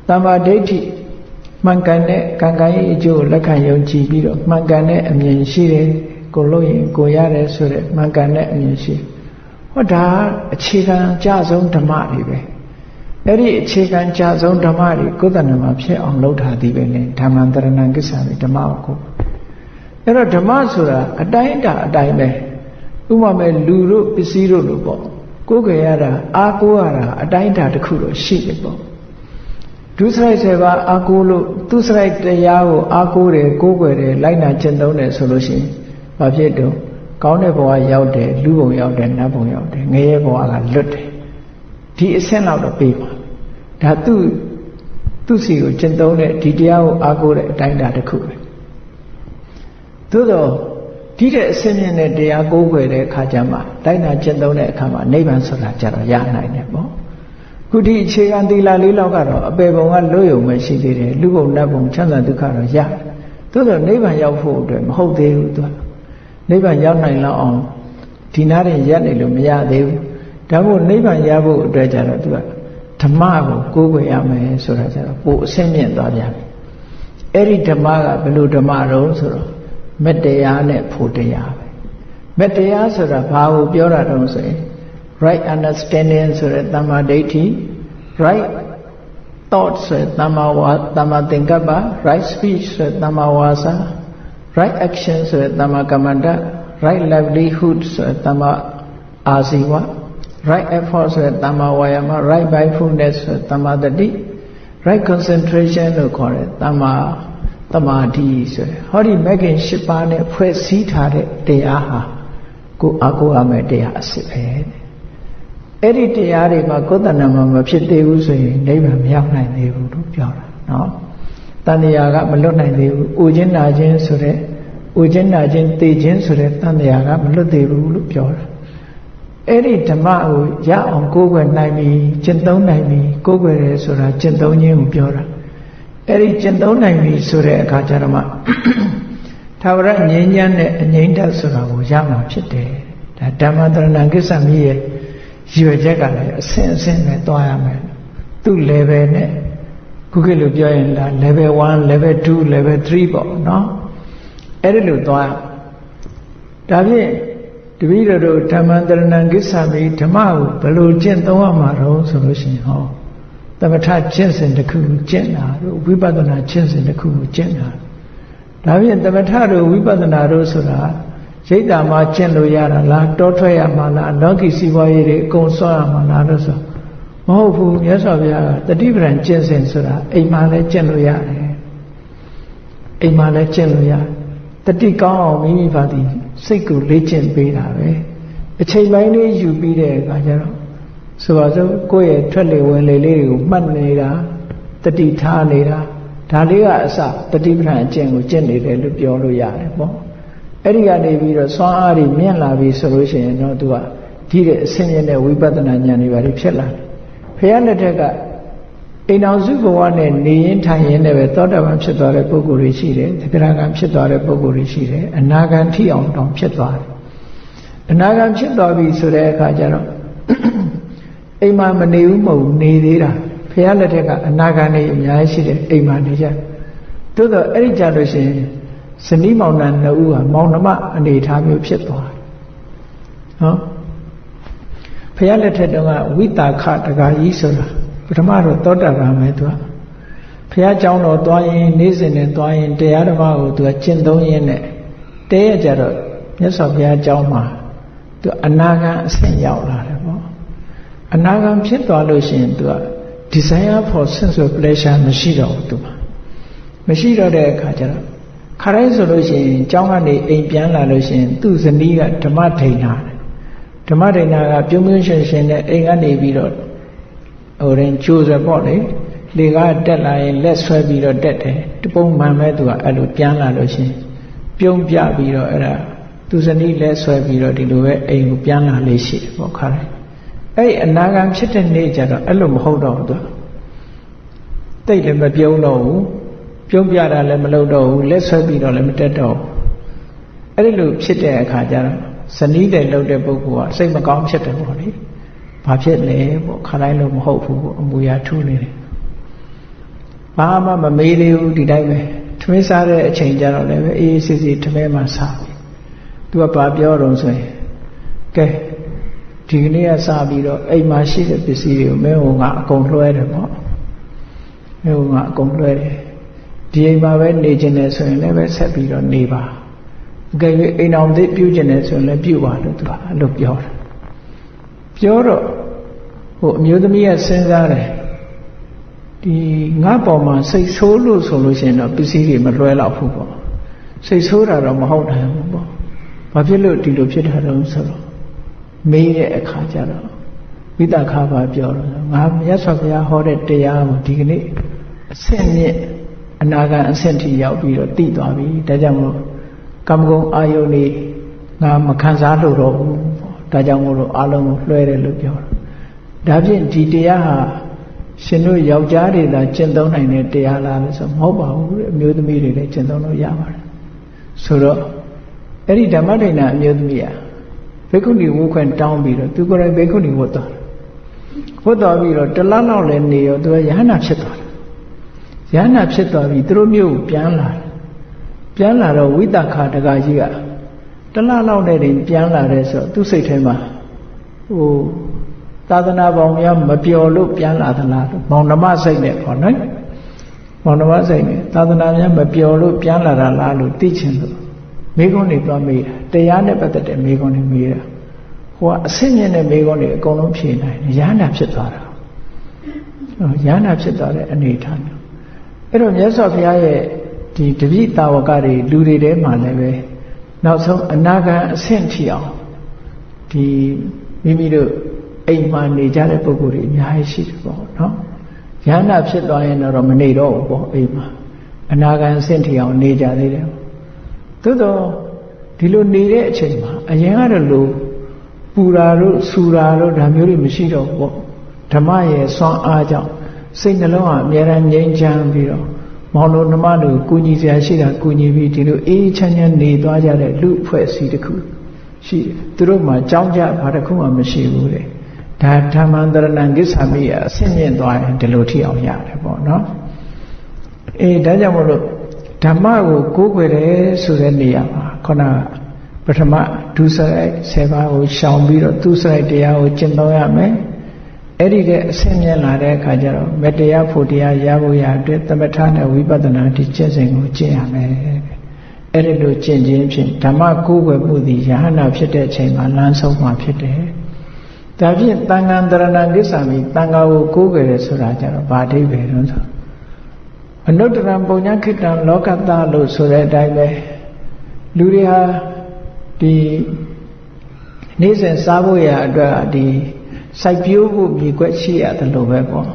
တမ္မာဒိဋ္ဌိမှန်ကန်တဲ့ကံကံရဲ့အကျိုးကိုလက်ခံယုံကြည်ပြီးတော့မှန်ကန်တဲ့အမြင်ရှိတယ်ကိုလို့ရင်ကိုရတယ်ဆိုတဲ့မှန်ကန်တဲ့အမြင်ရှိဟောဒါအခြေခံအကျဆုံးဓမ္မတွေပဲအဲ့ဒီအခြေခံအကျဆုံးဓမ္မတွေကိုယ်တဏ္ဍာမှာဖြစ်အောင်လုပ်ထားသည်ပဲလေဓမ္မန္တရဏံကိစ္ဆာမိဓမ္မကိုအဲ့တော့ဓမ္မဆိုတာအတိုင်းပဲဥပမာမဲ့လူတို့ပစ္စည်းတို့လို့ပေါ့ကိုယ်ကြရတာအားကိုးရတာအတိုင်းတစ်ခုတော့ရှိတယ်ပေါ့ဒုစရိုက်7ပါးအားကိုးလို့သူစရိုက်တရားကိုအားကိုးတယ်ကိုးကွယ်တယ်လိုက်နာကျင့်သုံးတယ်ဆိုလို့ရှိရင်ဘာဖြစ်တော့ကောင်းတဲ့ဘဝရောက်တယ်လူဘုံရောက်တယ်နတ်ဘုံရောက်တယ်ငရဲဘဝကလွတ်တယ်ဒီအဆင့်လောက်တော့ပြီးပါဒါသူစီကိုကျင့်သုံးတဲ့ဒီတရားကိုအားကိုးတဲ့အတိုင်းတစ်ခုပဲသို့တော့ဒီတဲ့အစင်းမြင့်တဲ့တရားကိုးကွယ်တဲ့အခါကျမှတိုက်နာကျင့်သုံးတဲ့အခါမှာနိဗ္ဗာန်ဆိုတာကြတော့ရနိုင်တယ်ပေါ့ခုဒီအခြေခံသီလလေးလောက်ကတော့အပေပုံကလွတ်ရုံပဲရှိသေးတယ်လူဘုံနတ်ဘုံချမ်းသာဒုက္ခတော့ရသို့တော့နိဗ္ဗာန်ရောက်ဖို့အတွက်မဟုတ်သေးဘူးသူကနိဗ္ဗာန်ရောက်နိုင်လောက်အောင်ဒီနားရင်ရက်နေလို့မရသေးဘူးဒါမို့နိဗ္ဗာန်ရဖို့အတွက်ကြတော့သူကဓမ္မကိုကိုးကွယ်ရမယ်ဆိုတာကြတော့ပိုအစင်းမြင့်သွားပြန်ပြီအဲ့ဒီဓမ္မကဘယ်လိုဓမ္မတော့ဆိုတော့မတရားနဲ့ဖို့တရားပဲမတရားဆိုတာဘာကိုပြောတာတုံးဆိုရင် right understanding ဆိုတဲ့သမ္မာဒိဋ္ဌိ right thought ဆိုတဲ့သမ္မာသင်္ကပ္ပ right speech ဆိုတဲ့သမ္မာဝါစာ right action ဆိုတဲ့သမ္မာကမ္မန္တ right livelihood ဆိုတဲ့သမ္မာအာဇီဝ right effort ဆိုတဲ့သမ္မာဝါယာမ right mindfulness ဆိုတဲ့သမ္မာတတိ right concentration လို့ခေါ်တဲ့သမ္မာတမာတိဆိုရယ်ဟောဒီမဂ္ဂင်၈ပါးနဲ့ဖွဲ့စည်းထားတဲ့တရားဟာကိုအားကိုးရမယ့်တရားအစစ်ပဲအဲ့ဒီတရားတွေမှာကိုယ်တဏ္ဍာမှာမဖြစ်သေးဘူးဆိုရင်နိဗ္ဗာန်မရောက်နိုင်သေးဘူးလို့ပြောတာနော်တဏှာကမလွတ်နိုင်သေးဘူးအိုခြင်းနာခြင်းဆိုတဲ့အိုခြင်းနာခြင်းသိခြင်းဆိုတဲ့တဏှာကမလွတ်သေးဘူးလို့ပြောတာအဲ့ဒီဓမ္မကိုရအောင်ကိုးကွယ်နိုင်ပြီကျင့်သုံးနိုင်ပြီကိုးကွယ်တယ်ဆိုတာကျင့်သုံးခြင်းကိုပြောတာအဲ့ဒီကျင့်သုံးနိုင်ပြီဆိုတဲ့အခါကျတော့မှသာဝရငြိမ်းချမ်းတဲ့အငြိမ့်တတ်ဆိုတာကိုရမှာဖြစ်တယ်ဒါဓမ္မတရဏံကိစ္ဆာမိရဲ့ရ ရွယ်ချက်ကလည်းအဆင့်အဆင့်နဲ့တွားရမယ်သူ့ level နဲ့ခုခေတ်လိုပြောရင်ဒါ level 1 level 2 level 3ပေါ့နော်အဲ့ဒီလိုတွားဒါဖြင့်တပည့်တော်တို့ဓမ္မန္တရဏံကိစ္ဆာမိဓမ္မကိုဘယ်လိုကျင့်သုံးရမှာတော့ဆိုလို့ရှိရင်ဟောသမထကျင့်စဉ်တစ်ခုကိုကျင့်တာတို့ဝိပဿနာကျင့်စဉ်တစ်ခုကိုကျင့်တာဒါဖြင့်သမထတို့ဝိပဿနာတို့ဆိုတာရိတ်တာမှာကျင့်လို့ရတာလားတောထွက်ရမှာလားလောကီစီးပွားရေးတွေအကုန်ဆွမ်းရမှာလားလို့ဆိုမဟုတ်ဘူးမြတ်စွာဘုရားကတတိပဒံကျင့်စဉ်ဆိုတာအိမ်မှာလည်းကျင့်လို့ရတယ်အိမ်မှာလည်းကျင့်လို့ရတတိကောင်းအောင်မိမိပါသည်စိတ်ကိုလေ့ကျင့်ပေးတာပဲအချိန်ပိုင်းလေးယူပြီးတဲ့အခါကျတော့ဆိုပါစို့ကိုယ့်ရဲ့ထွက်လေဝင်လေလေးတွေကိုမှတ်နေတာတတိထားနေတာဒါလေးကအစတတိပဒံအကျင့်ကိုကျင့်နေတယ်လို့ပြောလို့ရတယ်ပေါ့အဲ့ဒီကနေပြီးတော့စွမ်းအားတွေမြင့်လာပြီဆိုလို့ရှိရင်တော့သူကဒီတဲ့အဆင့်မြင့်တဲ့ဝိပဿနာဉာဏ်တွေပါဖြစ်လာတယ်ဘုရားလက်ထက်ကအိမ်တော်စုဘဝနဲ့နေရင်ထိုင်ရင်လည်းပဲသောတာပန်ဖြစ်သွားတဲ့ပုဂ္ဂိုလ်တွေရှိတယ်သက္ကရာကံဖြစ်သွားတဲ့ပုဂ္ဂိုလ်တွေရှိတယ်အနာဂံထိအောင်တောင်ဖြစ်သွားတယ်အနာဂံဖြစ်သွားပြီဆိုတဲ့အခါကျတော့အိမ်မှာမနေဘူးမဟုတ်နေသေးတာဘုရားလက်ထက်ကအနာဂံတွေအများကြီးရှိတယ်အိမ်မှာနေကြသို့တော့အဲ့ဒီကြလို့ရှိရင်ဇနီးမောင်နှံနှစ်ဦးဟာမောင်နှမအနေထားမျိုးဖြစ်သွားတယ်နော်ဘုရားလက်ထက်တုန်းကဝိတာခတကာကြီးဆိုတာပထမတော့သောတာပန်ပဲသူကဘုရားကျောင်းတော်သွားရင်နေ့စဉ်နဲ့သွားရင်တရားဓမ္မကိုသူကကျင့်သုံးရင်းနဲ့တည့်ရကြတော့မြတ်စွာဘုရားကျောင်းမှာသူအနာဂံအဆင့်ရောက်လာတယ်ပေါ့အနာဂံဖြစ်သွားလို့ရှိရင်သူက desire for sense of pleasure မရှိတော့ဘူးသူကမရှိတော့တဲ့အခါကျတော့ခါတိုင်းဆိုလို့ရှိရင်ကျောင်းကနေအိမ်ပြန်လာလို့ရှိရင်သူ့ဇနီးကဓမ္မဒိဏဓမ္မဒိဏကပြုံးပြုံးရှင်ရှင်နဲ့အိမ်ကနေပြီးတော့ဟိုရင်ကျိုးစပေါ့လေလေကတက်လာရင်လက်ဆွဲပြီးတော့တက်တယ်တပုံမှန်ပဲသူကအဲ့လိုပြန်လာလို့ရှိရင်ပြုံးပြပြီးတော့အဲ့ဒါသူဇနီးလက်ဆွဲပြီးတော့ဒီလိုပဲအိမ်ကိုပြန်လာလေးရှိတယ်ပေါ့ခါတိုင်းအဲ့အနာဂံဖြစ်တဲ့နေ့ကျတော့အဲ့လိုမဟုတ်တော့ဘူးသူတိတ်လည်းမပြုံးတော့ဘူးပြုံးပြတာလည်းမလုပ်တော့ဘူးလက်ဆွဲပြီးတော့လည်းမတက်တော့ဘူးအဲ့ဒီလိုဖြစ်တဲ့အခါကျတော့ဇနီးတယ်လုပ်တဲ့ပုဂ္ဂိုလ်ကစိတ်မကောင်းဖြစ်တယ်ပေါ့လေဘာဖြစ်လဲပေါ့ခါတိုင်းလို့မဟုတ်ဘူးပေါ့အမူအရာထူးနေတယ်ဘာမှမမေးသေးဘူးဒီတိုင်းပဲထမင်းစားတဲ့အချိန်ကျတော့လည်းပဲအေးအေးဆေးဆေးထမင်းမှစားပြီသူကဘာပြောတော့ဆိုရင်ကဲဒီကနေ့ကစားပြီးတော့အိမ်မှာရှိတဲ့ပစ္စည်းတွေကိုမင်းကငါအကုန်လွှဲတယ်ပေါ့မင်းကငါအကုန်လွှဲတယ်ဒီအိမ်မှာပဲနေကျင်တယ်ဆိုရင်လည်းပဲဆက်ပြီးတော့နေပါအကယ်၍အိမ်အောင်သိပြုကျင်တယ်ဆိုရင်လည်းပြုပါလို့သူကအဲ့လိုပြောတယ်ပြောတော့ဟိုအမျိုးသမီးကစဉ်းစားတယ်ဒီငါပေါ်မှာစိတ်ဆိုးလို့ဆိုလို့ရှိရင်တော့ပစ္စည်းတွေမလွှဲတော့ဘူးပေါ့စိတ်ဆိုးတာတော့မဟုတ်တယ်ပေါ့ဘာဖြစ်လို့ဒီလိုဖြစ်တာတော့ဆိုတော့မေးတဲ့အခါကျတော့ဝိသခါပါပြောတော့ငါမြတ်စွာဘုရားဟောတဲ့တရားကိုဒီကနေ့အဆင့်မြင့်အနာဂံအဆင့်ထိရောက်ပြီးတော့တည်သွားပြီဒါကြောင့်မို့ကာမဂုဏ်အာယုန်တွေငါမခံစားလို့တော့ဘူးဒါကြောင့်မို့လို့အလုံးကိုလွှဲတယ်လို့ပြောတာဒါဖြင့်ဒီတရားဟာရှင်တို့ယောက်ျားတွေသာကျင့်သုံးနိုင်တဲ့တရားလားလို့ဆိုမဟုတ်ပါဘူးအမျိုးသမီးတွေလည်းကျင့်သုံးလို့ရပါတယ်ဆိုတော့အဲ့ဒီဓမ္မဒိဏအမျိုးသမီးကဘိက္ခုနီဝတ်ခွင့်တောင်းပြီးတော့သူကိုယ်တိုင်ဘိက္ခုနီဝတ်သွားပြီးတော့တလလောက်လည်းနေရောသူကယဟနာဖြစ်သွားတယ်ယဟနာဖြစ်သွားပြီးသူတို့မျိုးကိုပြန်လာတော့ဝိသခာတကာကြီးကတလလောက်နဲ့တင်ပြန်လာတဲ့ဆိုသူ့စိတ်ထဲမှာဟိုသာသနာပေါင်းများမပျော်လို့ပြန်လာသလားမောင်နှမစိတ်နဲ့ပေါ့နော်မောင်နှမစိတ်နဲ့သာသနာများမပျော်လို့ပြန်လာတာလားလို့သိချင်လို့မိကုန်းတွေသွားမေးတာတရားနဲ့ပတ်သက်တဲ့မိကုန်းတွေမေးတာဟိုကအဆင့်မြင့်တဲ့မိကုန်းတွေအကုန်လုံးဖြေနိုင်တယ်ရဟနာဖြစ်သွားတာရဟနာဖြစ်သွားတဲ့အနေအထားမျိုးအဲ့တော့မြတ်စွာဘုရားရဲ့ဒီတပိတာဝကတွေလူတွေထဲမှာလည်းပဲနောက်ဆုံးအနာဂံအဆင့်ထိအောင်ဒီမိမိတို့အိမ်မှာနေကြတဲ့ပုဂ္ဂိုလ်တွေအများကြီးရှိတယ်ပေါ့နော်ရဟနာဖြစ်သွားရင်တော့မနေတော့ဘူးပေါ့အိမ်မှာအနာဂံအဆင့်ထိအောင်နေကြသေးတယ်သို့တော့ဒီလိုနေတဲ့အချိန်မှာအရင်ကတော့လို့ပူတာတို့ဆူတာတို့ဒါမျိုးတွေမရှိတော့ဘူးပေါ့ဓမ္မရဲ့စွမ်းအားကြောင့်စိတ်နှလုံးဟာအများအားငြိမ်းချမ်းပြီးတော့မောင်တို့နှမတို့ကုညီစရာရှိတာကုညီပြီးဒီလိုအေးချမ်းချမ်းနေသွားကြတဲ့လူအဖွဲ့အစည်းတစ်ခုရှိတယ်သူတို့မှာကြောင်းကြဘာတစ်ခုမှမရှိဘူးလေဒ ဒါဓမ္မန္တရဏံကိစ္ဆာမိအဆင့်မြင့်သွားရင်ဒီလိုထိအောင်ရတယ်ပေါ့နော်ဒါကြောင့်မို့လို့ဓမ္မကိုကိုးကွယ်တယ်ဆိုတဲ့နေရာမှာခုနပထမဒုစရိုက်7ပါးကိုရှောင်ပြီးတော့သူစရိုက်တရားကိုကျင့်သုံးရမယ်အဲ့ဒီတဲ့အဆင့်မြင့်လာတဲ့အခါကျတော့မေတ္တရားဖို့တရားရဖို့ရအတွက်သမထနဲ့ဝိပဿနာဒီကျင့်စဉ်ကိုကျင့်ရမယ်အဲ့ဒီလိုကျင့်ခြင်းဖြင့်ဓမ္မကိုးကွယ်မှုသည်ယဟနာဖြစ်တဲ့အချိန်မှာလမ်းဆုံးမှာဖြစ်တယ်ဒါဖြင့်သံဃာတရဏံကိစ္ဆာမိသံဃာကိုကိုးကွယ်တယ်ဆိုတာကျတော့ဘာအဓိပ္ပာယ်လဲဆိုအနုတ္တရံပုညခိတံလောကတလို့ဆိုတဲ့အတိုင်းပဲလူတွေဟာဒီနေ့စဉ်စားဖို့ရအတွက်ဒီစိုက်ပျိုးဖို့မြေကွက်ရှိရတယ်လို့ပဲပေါ့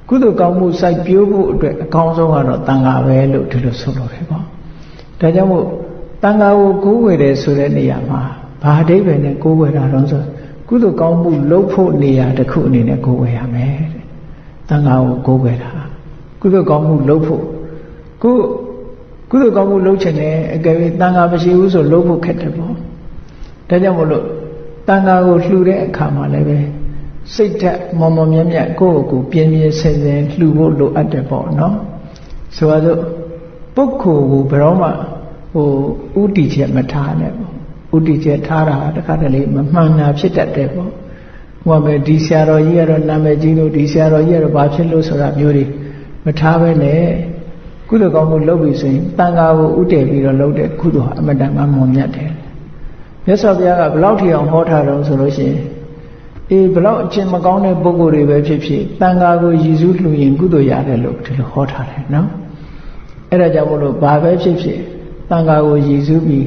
ကုသိုလ်ကောင်းမှုစိုက်ပျိုးဖို့အတွက်အကောင်းဆုံးကတော့တန်ခါပဲလို့ဒီလိုဆိုလို့ပဲပေါ့ဒါကြောင့်မို့တန်ခါကိုကိုးဝယ်တယ်ဆိုတဲ့နေရာမှာဘာအဓိပ္ပာယ်နဲ့ကိုးဝယ်တာတော့ဆိုကုသိုလ်ကောင်းမှုလုပ်ဖို့နေရာတစ်ခုအနေနဲ့ကိုးဝယ်ရမယ်တန်ခါကိုကိုးဝယ်တာကုသိုလ်ကောင်းမှုလုပ်ဖို့ကုသိုလ်ကောင်းမှုလုပ်ချင်တယ်အကယ်၍တန်ခါမရှိဘူးဆိုလုပ်ဖို့ခက်တယ်ပေါ့ဒါကြောင့်မို့လို့တန်ခါကိုလှူတဲ့အခါမှာလည်းပဲစိတ်ဓာတ်မော်မော်မြတ်မြတ်ကိုယ့်ကိုယ်ပြင်းပြင်းစင်စင်လှူဖို့လိုအပ်တယ်ပေါ့နော်ဆိုတော့ပုဂ္ဂိုလ်ကိုဘယ်တော့မှဥတီချက်မထားနဲ့ပေါ့ဥတီချက်ထားတာတခါတလေမမှန်တာဖြစ်တတ်တယ်ပေါ့ဟိုပဲဒီဆရာတော်ကြီးကတော့နာမည်ကြီးလို့ဒီဆရာတော်ကြီးကတော့ဘာဖြစ်လို့ဆိုတာမျိုးတွေမထားဘဲနဲ့ကုသိုလ်ကောင်းမှုလုပ်ပြီဆိုရင်တန်ခါကိုဥတည်ပြီးတော့လုပ်တဲ့ကုသိုလ်ဟာအမတန်မှမွန်မြတ်တယ်မြတ်စွာဘုရားကဘလောက်ထီအောင်ဟောထားတော့ဆိုလို့ရှိရင်ဘလောက်အကျင့်မကောင်းတဲ့ပုဂ္ဂိုလ်တွေပဲဖြစ်ဖြစ်တန်ခါကိုရည်စူးလှူရင်ကုသိုလ်ရတယ်လို့ဒီလိုဟောထားတယ်နော်အဲ့ဒါကြောင့်မို့လို့ဘာပဲဖြစ်ဖြစ်တန်ခါကိုရည်စူးပြီး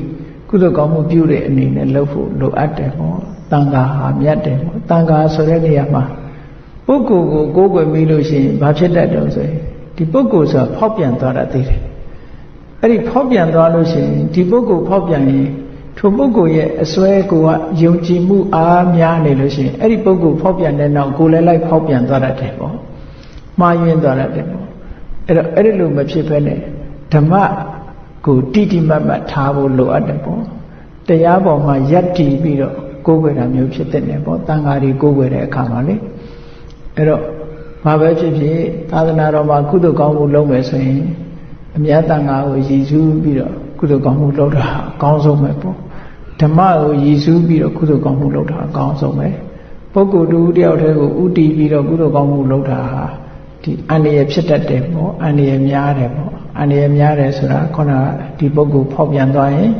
ကုသိုလ်ကောင်းမှုပြုတဲ့အနေနဲ့လုပ်ဖို့လိုအပ်တယ်ပေါ့တန်ခါဟာမြတ်တယ်ပေါ့တန်ခါဆိုတဲ့နေရာမှာပုဂ္ဂိုလ်ကိုကိုးကွယ်ပြီးလို့ရှိရင်ဘာဖြစ်တတ်တော့ဆိုရင်ဒီပုဂ္ဂိုလ်ဆိုတာဖောက်ပြန်သွားတာသိတယ်အဲ့ဒီဖောက်ပြန်သွားလို့ရှိရင်ဒီပုဂ္ဂိုလ်ဖောက်ပြန်ရင်ထိုပုဂ္ဂိုလ်ရဲ့အစွဲကိုကယုံကြည်မှုအားများနေလို့ရှိရင်အဲ့ဒီပုဂ္ဂိုလ်ဖောက်ပြန်တဲ့နောက်ကိုယ်လည်းလိုက်ဖောက်ပြန်သွားတတ်တယ်ပေါ့မှားယွင်းသွားတတ်တယ်ပေါ့အဲ့တော့အဲ့ဒီလိုမဖြစ်ဘဲနဲ့ဓမ္မကိုတိတိမတ်မတ်ထားဖို့လိုအပ်တယ်ပေါ့တရားပေါ်မှာယက်တည်ပြီးတော့ကိုးကွယ်တာမျိုးဖြစ်တဲ့နေပေါ့တန်ဃာတွေကိုးကွယ်တဲ့အခါမှာလေအဲ့တော့ဘာပဲဖြစ်ဖြစ်သာသနာတော်မှာကုသိုလ်ကောင်းမှုလုပ်မယ်ဆိုရင်အမြတ်တန်ဃာကိုရည်စူးပြီးတော့ကုသိုလ်ကောင်းမှုလုပ်တာအကောင်းဆုံးပဲပေါ့ဓမ္မကိုရည်စူးပြီးတော့ကုသိုလ်ကောင်းမှုလုပ်တာအကောင်းဆုံးပဲပုဂ္ဂိုလ်တူတယောက်တည်းကိုဥတည်ပြီးတော့ကုသိုလ်ကောင်းမှုလုပ်တာဟာဒီအန္တရာယ်ဖြစ်တတ်တယ်ပေါ့အန္တရာယ်များတယ်ပေါ့အန္တရာယ်များတယ်ဆိုတာခုနကဒီပုဂ္ဂိုလ်ဖောက်ပြန်သွားရင်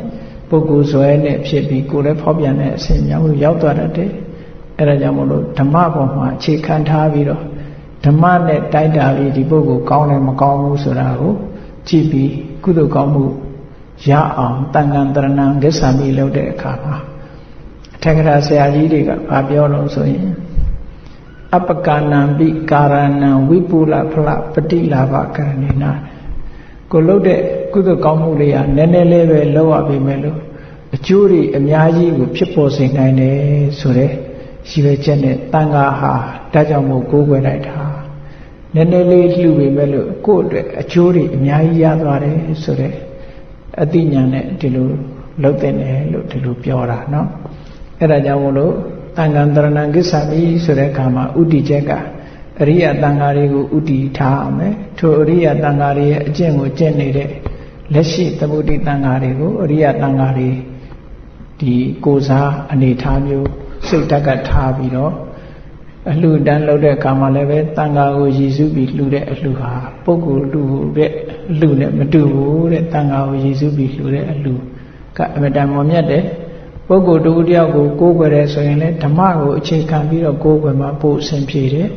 ပုဂ္ဂိုလ်ဇွဲနဲ့ဖြစ်ပြီးကိုယ်လည်းဖောက်ပြန်တဲ့အဆင့်မြောက်ကိုရောက်သွားတတ်တယ်အဲ့ဒါကြောင့်မို့လို့ဓမ္မပေါ်မှာအခြေခံထားပြီးတော့ဓမ္မနဲ့တိုက်တာပြီးဒီပုဂ္ဂိုလ်ကောင်းတယ်မကောင်းဘူးဆိုတာကိုကြည့်ပြီးကုသိုလ်ကောင်းမှုရအောင်တန်ခါတရဏံကိစ္ဆာမိလုပ်တဲ့အခါမှာအထက်ကရာဆရာကြီးတွေကဘာပြောလို့ဆိုရင်အပကနံပိကာရဏံဝိပုလဖလပတိလာဘကရဏိနာကိုလုပ်တဲ့ကုသိုလ်ကောင်းမှုတွေကနည်းနည်းလေးပဲလုပ်ရပြီမဲ့လို့အကျိုးတွေအများကြီးကိုဖြစ်ပေါ်စေနိုင်တယ်ဆိုတဲ့ရည်ရွယ်ချက်နဲ့တန်ခါဟာဒါကြောင့်မို့ကိုးကွယ်လိုက်တာနည်းနည်းလေးလှူပြီမဲ့လို့ကိုယ့်အတွက်အကျိုးတွေအများကြီးရသွားတယ်ဆိုတဲ့အသိဉာဏ်နဲ့ဒီလိုလုပ်တဲ့တယ်လို့ဒီလိုပြောတာเนาะအဲ့ဒါကြောင့်မို့လို့တန်ခါတရဏံကိစ္ဆာမိဆိုတဲ့အခါမှာဥတီချက်ကအရိယတန်ခါတွေကိုဥတီထားအောင်မယ်ထိုအရိယတန်ခါတွေရဲ့အကျင့်ကိုကျင့်နေတဲ့လက်ရှိသမုဒိတန်ခါတွေကိုအရိယတန်ခါတွေဒီကိုစားအနေထားမျိုးစိတ်တက်ကထားပြီးတော့အလှူဒန်းလုပ်တဲ့အခါမှာလည်းပဲတန်ခါကိုရည်စူးပြီးလှူတဲ့အလှူဟာပုဂ္ဂိုလ်လှူတဲ့အလှူနဲ့မတူဘူးတဲ့တန်ခါကိုရည်စူးပြီးလှူတဲ့အလှူကအမတန်မွန်မြတ်တယ်ပုဂ္ဂိုလ်တူတယောက်ကိုကိုးကွယ်တယ်ဆိုရင်လည်းဓမ္မကိုအခြေခံပြီးတော့ကိုးကွယ်မှပို့အဆင်ပြေတယ်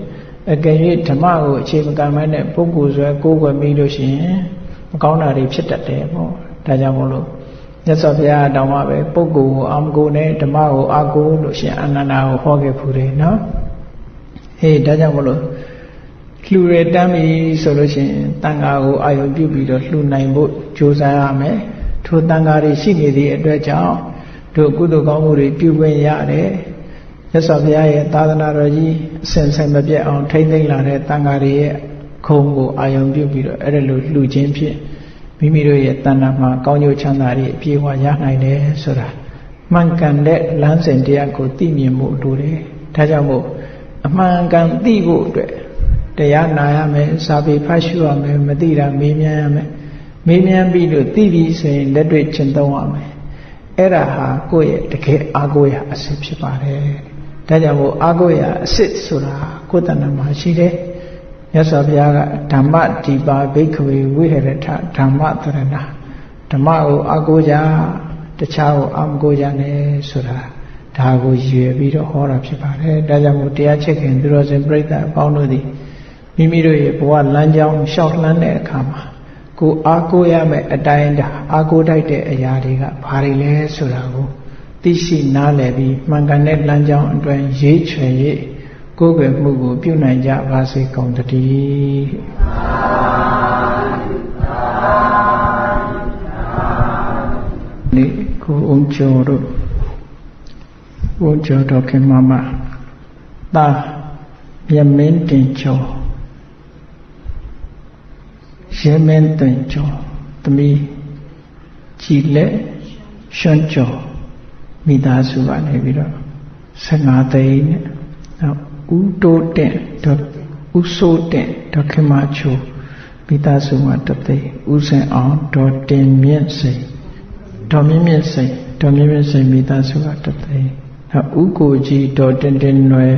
အကယ်၍ဓမ္မကိုအခြေမခံမဲနဲ့ပုဂ္ဂိုလ်ဆိုကိုးကွယ်ပြီးလို့ရှိရင်မကောင်းတာတွေဖြစ်တတ်တယ်ပေါ့ဒါကြောင့်မို့လို့မြတ်စွာဘုရားတောင်းပါပဲပုဂ္ဂိုလ်ကိုအာမကိုနဲ့ဓမ္မကိုအာကိုလို့ရှင်အာနန္ဒာကိုဟောခဲ့ဖူးတယ်နော်ဒါကြောင့်မို့လို့လှူရတမ်းပြီဆိုလို့ရှိရင်တန်ခါကိုအာယုပြုပြီးတော့လှူနိုင်ဖို့ကြိုးစားရမယ်ထိုတန်ခါတွေရှိနေသည့်အတွက်ကြောင့်တို့ကုသိုလ်ကောင်းမှုတွေပြုခွင့်ရတယ်မြတ်စွာဘုရားရဲ့သာသနာတော်ကြီးအစဉ်ဆက်မပြတ်အောင်ထိမ့်သိမ့်လာတဲ့တန်ခါတွေရဲ့ခုံကိုအာယုပြုပြီးတော့အဲ့ဒါလိုလှူခြင်းဖြင့်မိမိတို့ရဲ့တဏ္ဍာမှာကောင်းကျိုးချမ်းသာတွေအပြည့်အဝရနိုင်တယ်ဆိုတာမှန်ကန်တဲ့လမ်းစဉ်တရားကိုသိမြင်မှုလိုတယ်ဒါကြောင့်မို့ အမှန်ကန်သိဖို့အတွက်တရားနာရမယ်စာပေဖတ်ရှုရမယ်မသိတာမေးမြန်းရမယ်မေးမြန်းပြီးလို့သိပြီဆိုရင်လက်တွေ့ကျင့်သုံးရမယ်အဲ့ဒါဟာကိုယ့်ရဲ့တကယ်အားကိုးရာအစစ်ဖြစ်ပါတယ်ဒါကြောင့်မို့အားကိုးရာအစစ်ဆိုတာကိုယ်တဏ္ဍာမှာရှိတယ်မြတ်စွာဘုရားကဓမ္မဒီပါဘိက္ခဝေဝိဟရထဓမ္မသရဏဓမ္မကိုအားကိုးကြတခြားကိုအားမကိုးကြနဲ့ဆိုတာဒါကိုရည်ရွယ်ပြီးတော့ဟောတာဖြစ်ပါတယ်ဒါကြောင့်မို့တရားချစ်ခင်သူတော်စင်ပြိဿအပေါင်းတို့သည်မိမိတို့ရဲ့ဘဝလမ်းကြောင်းလျှောက်လှမ်းတဲ့အခါမှာကိုအားကိုးရမယ့်အတိုင်းဒါအားကိုးတတ်တဲ့အရာတွေကဘာတွေလဲဆိုတာကိုသိရှိနားလည်ပြီးမှန်ကန်တဲ့လမ်းကြောင်းအတွင်းရွေးချယ်၍ကိုယ်ွယ်မှုကိုပြုနိုင်ကြပါစေကုန်သတည်းဒီကိုအောင်ကျော်တို့ဦးကျော်တော်ခင်မမတာမြမင်းတင်ကျော်ရဲမင်းတင်ကျော်သမီးကြည်လက်ရွှန်းကျော်မိသားစုကနေပြီးတော့15သိန်းနဲ့နောက်ဦးတိုးတင့်ဦးစိုးတင့်ဒေါခင်မချိုမိသားစုမှာတသိန်းဦးစင်အောင်ဒေါ်တင်မြင့်စိန်ဒေါ်မြင့်မြင့်စိန်မိသားစုကတသိန်းနောက်ဦးကိုကြီးဒေါ်တင်တင်နွယ်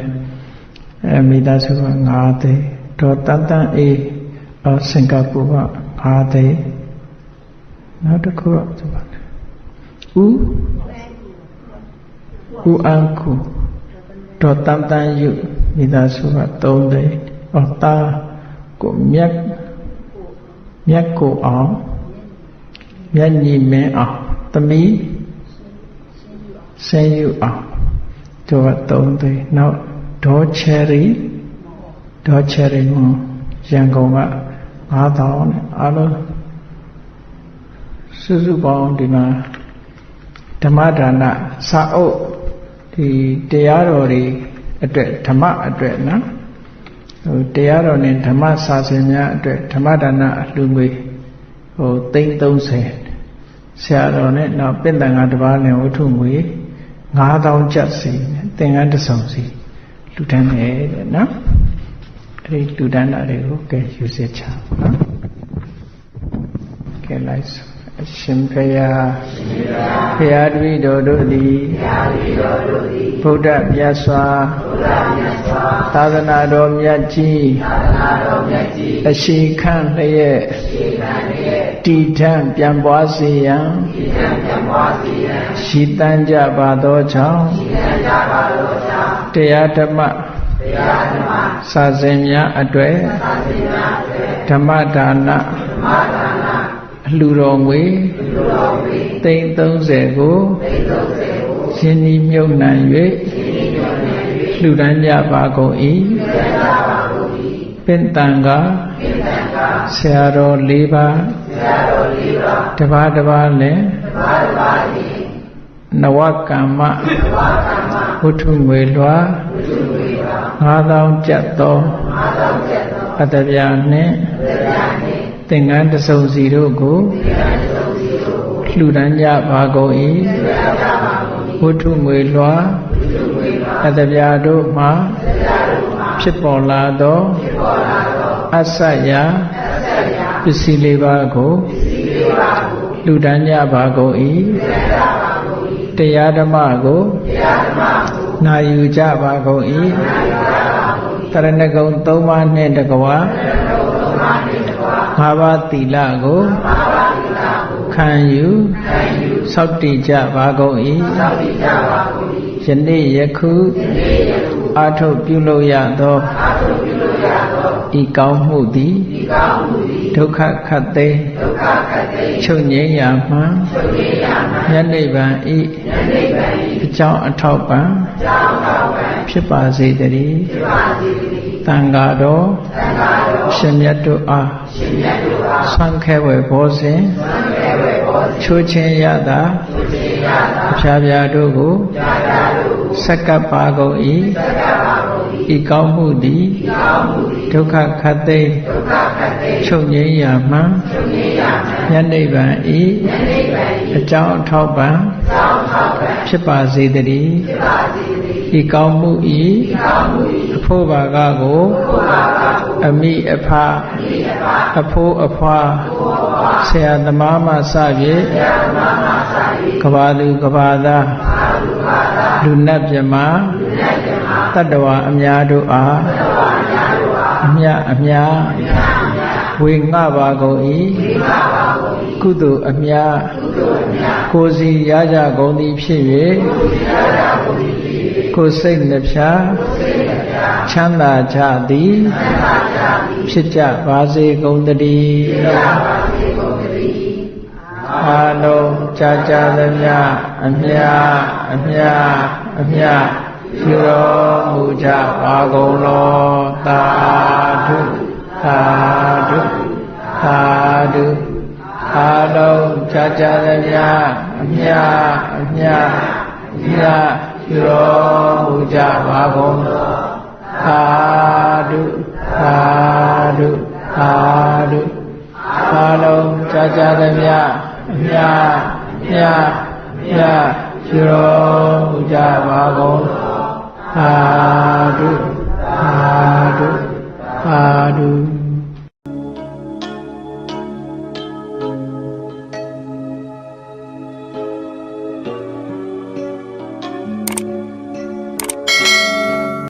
မိသားစုက9သိန်းဒေါ်တန်တန်အေးစင်ကာပူက9သိန်းနောက်တစ်ခုကဦးအန်ကူဒေါ်တန်တန်ယူမိသားစုက3သိန်းတာကိုမြတ်ကိုအောင်မြတ်ညီမင်းအောင်သမီးဆင်းယူအောင်တို့က3သိန်းနောက်ဒေါ်ချယ်ရီမရန်ကုန်က9000နဲ့အားလုံးစုစုပေါင်းဒီမှာဓမ္မဒါနစာအုပ်ဒီတရားတော်တွေအတွက်ဓမ္မအတွက်နော်ဟိုတရားတော်နဲ့ဓမ္မစာစဉ်များအတွက်ဓမ္မဒါနအလှူငွေ330ဆရာတော်နဲ့နောက်ပင့်တန်ခါတစ်ပါးနဲ့ဝတ္ထုငွေ9000ကျပ်စီသင်္ကန်းတစ်စုံစီလှူဒန်းတယ်တဲ့နော်အဲ့ဒီလှူဒန်းတာတွေကိုကဲယူစေချပါနော်ကဲလိုက်အရှင်ဘုရားဘုရားတပည့်တော်တို့သည်ဗုဒ္ဓမြတ်စွာသာသနာတော်မြတ်ကြီးအရှိခန့်လျက်တည်ထံပြန်ပွားစေရန်ရှိတမ်းကြပါသောကြောင့်တရားဓမ္မစာစဉ်များအတွေ့ဓမ္မဒါနအလှူတော်ငွေ330ကိုရှင်းဤမြုပ်နှံ၍လှူဒန်းကြပါကုန်၏ပင့်တန်ကဆရာတော်4ပါးတစ်ပါးလည်းနဝကမ္မဝတ္ထုငွေလွှာ9000ကျပ်သောအတ္တဗျာနှင့်သင်္ကန်းတစ်စုံစီတို့ကိုလှူဒန်းကြပါကုန်၏ဝတ္ထုငွေလွှာအတ္တဗျာတို့မှဖြစ်ပေါ်လာသောအစရာပစ္စည်းလေးပါးကိုလှူဒန်းကြပါကုန်၏တရားဓမ္မကိုနာယူကြပါကုန်၏တရဏဂုံ3ပါးနှင့်တကွာ5ပါးသီလကိုခံယူစောင့်တည်ကြပါကုန်၏ယနေ့ယခုအာထုတ်ပြုလို့ရသောဤကောင်းမှုသည်ဒုက္ခခတ်သိမ်းချုပ်ငြိမ်းရာမှမျက်နှိဗ္ဗာန်ဤအကြောင်းအထောက်ပံ့ဖြစ်ပါစေတည်းသံဃာတော်ရှင်မြတ်တို့အားဆံခဲဝဲဘောဇဉ်ချိုးချင်းရတာအဖျားဖျားတို့ကိုဆက်ကပ်ပါကုန်၏ဤကောင်းမှုသည်ဒုက္ခခတ်သိမ်းချုပ်ငြိမ်းရာမှမျက်နှိဗ္ဗာန်ဤအကြောင်းအထောက်ပံ့ဖြစ်ပါစေတည်းဤကောင်းမှုဤအဖို့ ဖို့ဘာကကိုအမိအဖအဖိုးအဖွားဆရာသမားမှစ၍ကဘာလူကဘာသားလူနတ်မြမတတ္တဝါအများတို့အားအမြဝေငှပါကုန်၏ကုသိုလ်အမြကိုယ်စီရကြကုန်သည်ဖြစ်၍ကိုယ်စိတ်နှဖျားချမ်းသာကြသည်ဖြစ်ကြပါစေကုန်သတည်းအာလုံးကြာကြာသမျှအမြပြုတော်မူကြပါကုန်လောသာဓုသာဓုသာဓုအာလုံးကြာကြာသမျှအမြပြုတော်မူကြပါကုန်လောသာဓုသာဓုသာဓုအာလုံးကြာကြာသမျှအမြပြုတော်မူကြပါကုန်သာဓု